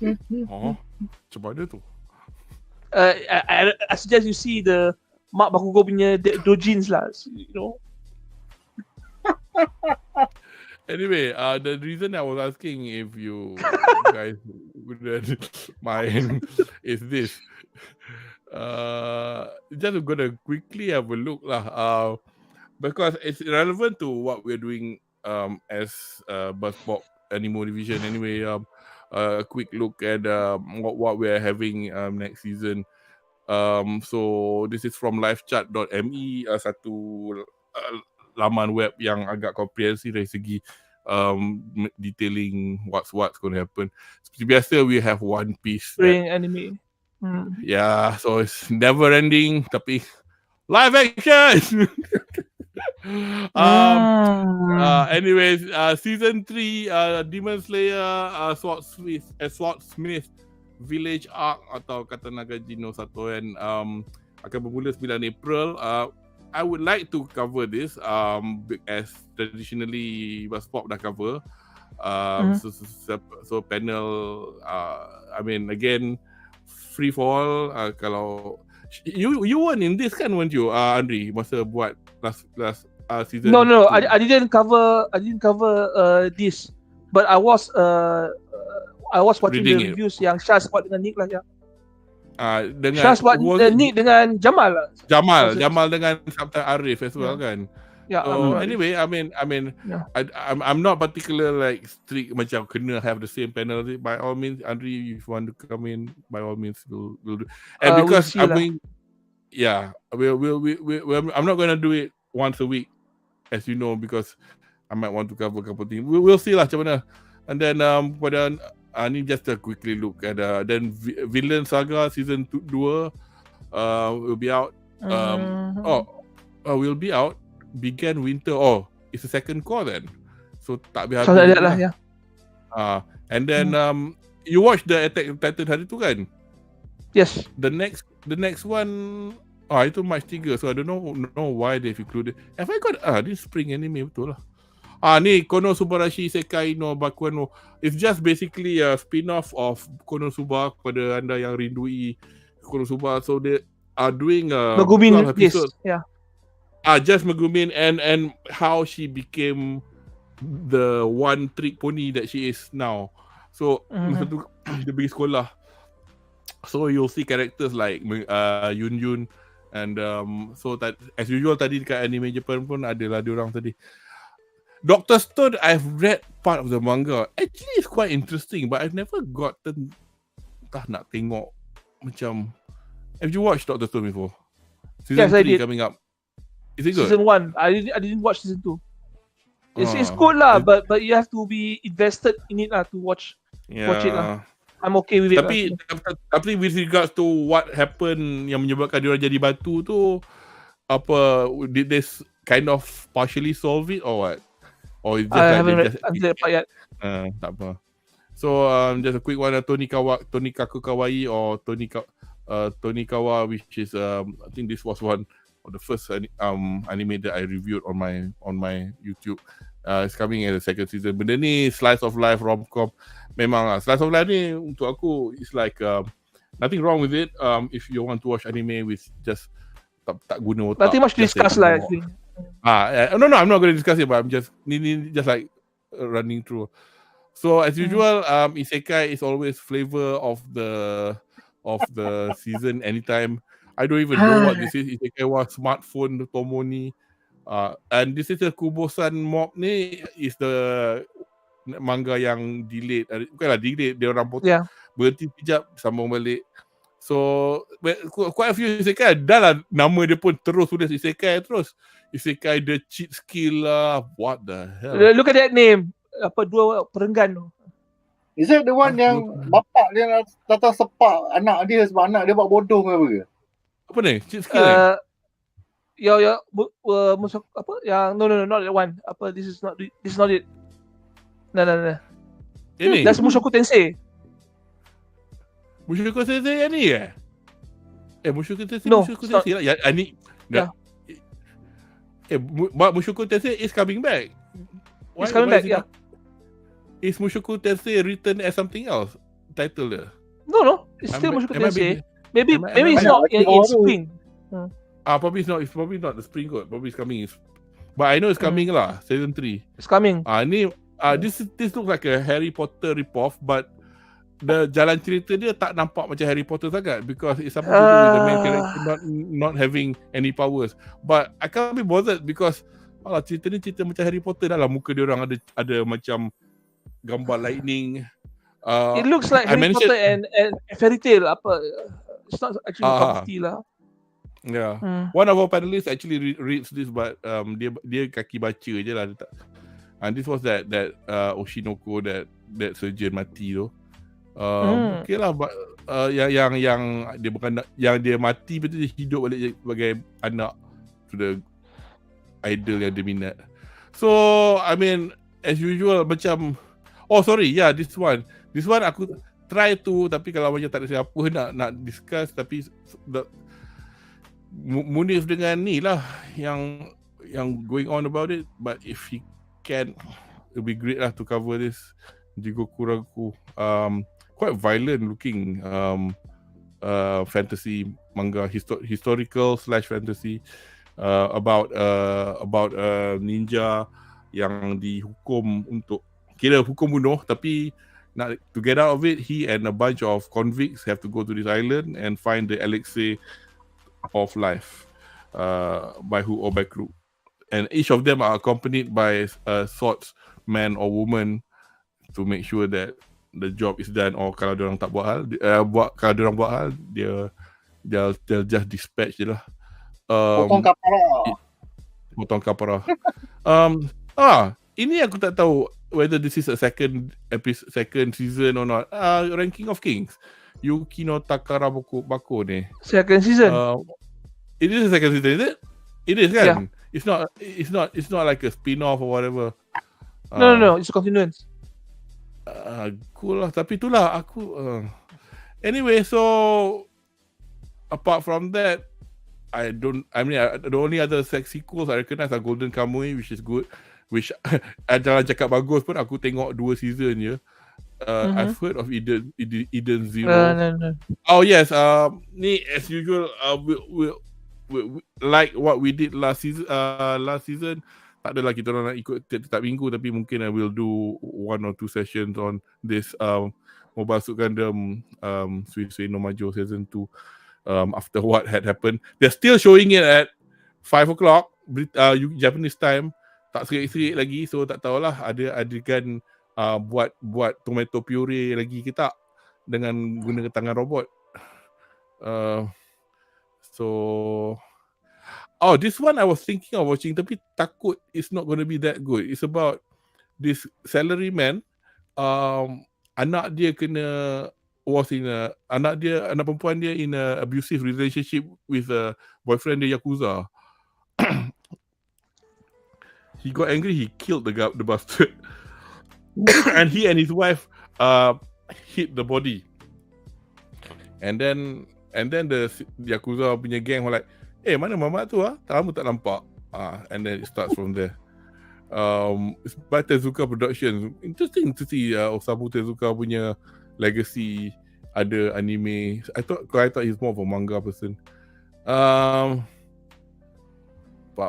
Macam mana tu? I suggest you see the Mak Bakugo punya dojins lah, you know. Anyway, the reason I was asking if you guys wouldn't mind is this. Just gonna quickly have a look lah. Because it's relevant to what we're doing as BuzzPop Animo Division. Anyway, a quick look at what we're having next season. So this is from livechat.me, satu laman web yang agak komprehensif dari segi detailing what's going to happen. Seperti biasa, we have One Piece. Spring anime. Yeah, so it's never ending, tapi live action. Anyways, season 3 Demon Slayer Swordsmith Village Arc atau kata naga Jino Satoan akan bermula 9 April. I would like to cover this as traditionally BuzzPop dah cover. So panel I mean again free for all. Kalau you weren't in this kan, weren't you, Anri, masa buat last season? No, I didn't cover this, but I was watching the reviews yang Shaz buat dengan Nick lah ya. Dengan Shaz buat Nick dengan Jamal lah. Jamal dengan Sabta Arif as well kan. Yeah, so anyway, I mean, I'm not particular like strict macam kena have the same panel. By all means, Anri, if you want to come in, by all means, we'll do. And because I'm going, I'm not going to do it once a week, as you know, because I might want to cover a couple of things. We'll see lah macam mana. And then ni just a quickly look at then Villain Saga season 2 will be out. Will be out. Began winter. It's the second core then. So tak habis lah ya. And then you watch the Attack on Titan hari tu kan? Yes. The next one itu March 3. So I don't know why they've included. Have I got this spring anime betul lah. Ni Konosubarashi Isekai no Bakuan no. It's just basically a spin-off of Konosuba kepada anda yang rindui Konosuba. So they are doing 12 Megumin yes. episodes. Yeah. Just Megumin and how she became the one trick pony that she is now. So masa tu dia pergi sekolah. So you'll see characters like Yun and so as usual tadi dekat anime Japan pun adalah diorang tadi. Dr. Stone, I've read part of the manga. Actually, it's quite interesting, but I've never gotten nak tengok macam. Have you watched Dr. Stone before? Season 3 coming up. Is it good? Season 1. I didn't watch season 2. It's good lah, but you have to be invested in it lah to watch it lah. I'm okay with it. Tapi with regards to what happened yang menyebabkan dia orang jadi batu tu, apa did they kind of partially solve it or what? Or is just I haven't read until that part yet. Tak apa. So just a quick one, Tonikaku Kawaii or Tonikawa, which is I think this was one of the first anime that I reviewed on my YouTube. It's coming in the second season. Benda ni slice of life rom-com. Memang slice of life ni untuk aku is like nothing wrong with it. If you want to watch anime with just tak guna otak. Nothing much to discuss lah actually. No, I'm not going to discuss it, but I'm just like running through. So as usual, isekai is always flavor of the season anytime. I don't even know what this is. Isekai was smartphone Tomoni. And this is the Kubosan Mob ni is the manga yang delayed. Bukanlah delayed, dia orang berhenti sekejap sambung balik. So quite a few isekai dah lah nama dia pun terus tulis isekai terus. Isekai the cheat skill lah. What the hell? Look at that name. Apa dua perenggan tu. Is that the one yang bapak dia datang sepak anak dia sebab anak dia buat bodoh ke apa ke? Apa ni? Cheat skill musuh apa yang no not that one. Apa this is not it. No. Ini? That's Mushoku Tensei. Mushoku Tensei yang ni ke? Mushoku Tensei No, Mushoku Tensei lah. Yang ni. Mushoku Tensei is coming back. It's coming back, yeah. Is Mushoku Tensei written as something else? Title dia? No. It's still Mushoku Tensei. Maybe it's not in spring. Probably it's not. It's probably not the spring code. Probably it's coming. But I know it's coming lah. Season 3. It's coming. This looks like a Harry Potter ripoff, but the jalan cerita dia tak nampak macam Harry Potter sangat because it's something to do with the main character not having any powers. But I can't be bothered because cerita ni cerita macam Harry Potter dah lah. Muka dia orang ada macam gambar lightning. It looks like Harry Potter and fairy tale apa. It's not actually comedy lah. Yeah. One of our panelists actually reads this, but dia kaki baca je lah. And this was that Oshinoko that surgeon mati tu. Okay lah, but yang dia bukan yang dia mati betul dia hidup balik sebagai anak to the idol yang dia minat. So I mean as usual macam this one aku try to, tapi kalau macam tak ada siapa nak discuss, tapi Munif dengan ni lah yang going on about it, but if he can, it'll be great lah to cover this Jigoku Raku. Quite violent looking fantasy manga, historical / fantasy about ninja yang dihukum untuk kira hukum bunuh, tapi to get out of it, he and a bunch of convicts have to go to this island and find the elixir of life by hook or by crook, and each of them are accompanied by a swordsman or woman to make sure that the job is done. Or kalau diorang tak buat hal, kalau diorang buat hal, they'll just dispatch je lah. Potong kapara. Ini aku tak tahu whether this is a second season or not. Ranking of Kings, Yuki no Takara Bako ni. Second season. It is a second season, is it? It is kan? Yeah. It's not like a spin-off or whatever. No, it's a continuance. Cool lah. Tapi itulah aku. Anyway, so apart from that, the only other sexy sequels I recognize are Golden Kamuy, which is good. which jangan cakap bagus pun, aku tengok 2 season je. I've heard of Eden Zero. No. Oh yes, ni as usual, we like what we did last season. Tak adalah kita orang nak ikut setiap minggu, tapi mungkin I will do 1 or 2 sessions on this Mobile Suit Gundam Suisui no Majo season 2 after what had happened. They're still showing it at 5 o'clock Japanese time. Tak serik-serik lagi, so tak tahulah ada adegan buat tomato puree lagi ke tak dengan guna tangan robot. This one I was thinking of watching, tapi takut it's not going to be that good. It's about this salaryman, anak perempuan dia in a abusive relationship with a boyfriend dia Yakuza. He got angry, he killed the bastard. And he and his wife hit the body. And then the Yakuza punya gang were like, mana mamak tu Kamu tak nampak. And then it starts from there. It's by Tezuka Productions. Interesting to see Osamu Tezuka punya legacy ada anime. I thought he's more of a manga person. Apart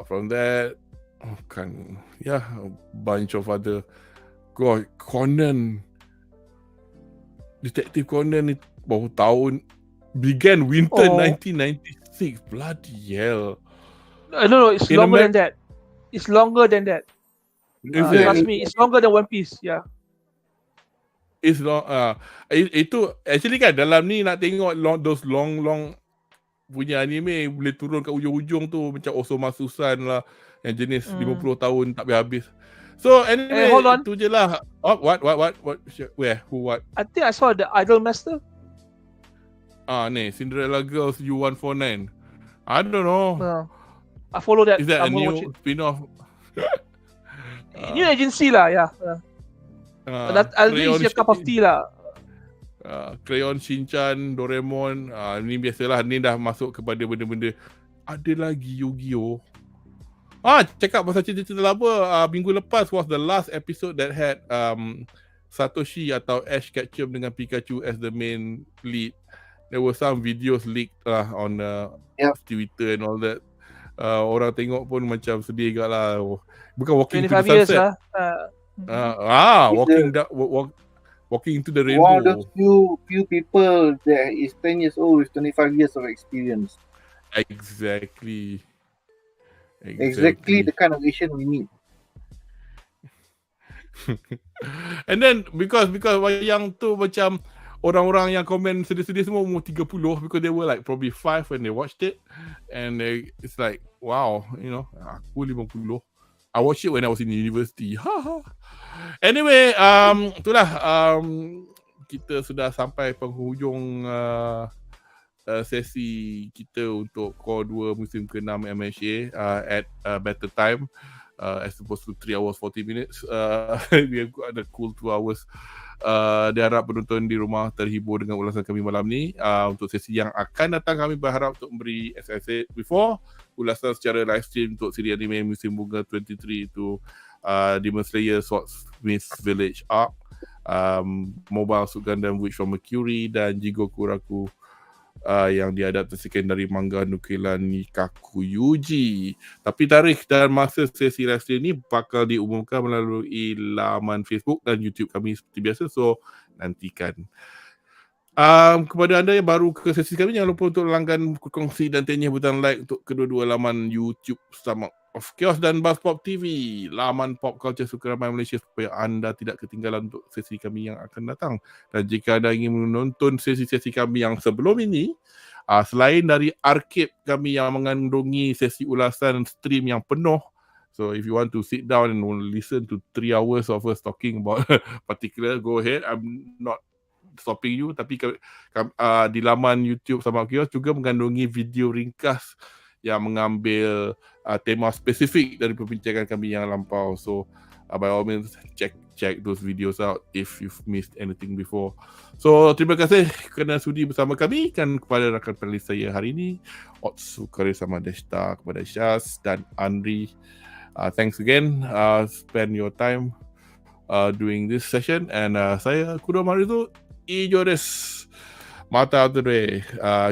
from that, a bunch of other. God, Conan, Detective Conan ni baru tahun began winter 1996. Bloody hell. No, it's longer than that. It's longer than that. Trust me, it's longer than One Piece. Yeah. It's long. Itu actually kan dalam ni nak tengok those long punya anime boleh turun kat ujung-ujung tu macam Osomatsu-san lah yang jenis 50 tahun tak habis. So anyway, hold on. Itu je lah. What? Where? Who? What? I think I saw the Idolmaster. Ni Cinderella Girls U149. I don't know. I follow that. Is that a new spin-off? New agency lah, yeah. At least a cup of tea lah. Crayon Shinchan, Doraemon, ni biasalah, ni dah masuk kepada benda-benda. Ada lagi Yu-Gi-Oh. Cakap pasal cerita-cerita lama, minggu lepas was the last episode that had Satoshi atau Ash Ketchum dengan Pikachu as the main lead. There were some videos leaked lah on Twitter and all that. Orang tengok pun macam sedih agak lah. Bukan Walking to the Sunset. Walking into the rainbow. One of those few people that is 10 years old with 25 years of experience. Exactly the kind of Asian we need. And then because wayang tu macam orang-orang yang komen sedih-sedih semua umur 30 because they were like probably 5 when they watched it, and it's like wow, aku 50. I watched it when I was in university. Anyway, itulah kita sudah sampai penghujung sesi kita untuk Core 2 musim ke-6 MHA at better time, as opposed to 3 hours 40 minutes. We have got a cool 2 hours. Diharap penonton di rumah terhibur dengan ulasan kami malam ni. Untuk sesi yang akan datang, kami berharap untuk memberi, as I said before, ulasan secara live stream untuk siri anime Musim Bunga 23 itu Demon Slayer Swordsmith Village Arc, Mobile Suit Gundam Witch from Mercury, dan Jigoku Raku yang diadaptasikan dari manga nukilan Nikaku Yuji. Tapi tarikh dan masa sesi live stream ni bakal diumumkan melalui laman Facebook dan YouTube kami seperti biasa, so nantikan. Kepada anda yang baru ke sesi kami, jangan lupa untuk langgan, kongsi dan tenyih butang like untuk kedua-dua laman YouTube Stomachofchaos dan BUZZPOPTV, laman pop culture suka ramai Malaysia, supaya anda tidak ketinggalan untuk sesi kami yang akan datang. Dan jika anda ingin menonton sesi-sesi kami yang sebelum ini, selain dari arcade kami yang mengandungi sesi ulasan stream yang penuh, so if you want to sit down and listen to 3 hours of us talking about particular, go ahead. I'm not stopping you, tapi di laman YouTube Stomachofchaos juga mengandungi video ringkas yang mengambil tema spesifik dari perbincangan kami yang lampau. So by all means check those videos out if you've missed anything before. So terima kasih kerana sudi bersama kami, kan kepada rakan panelis saya hari ini, Otsu Kare sama deshita, kepada Syaz dan Anri Thanks again spend your time doing this session, and saya Kudo Marizu ijo desu. Mata out the way.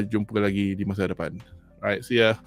Jumpa lagi di masa depan. Alright, see ya.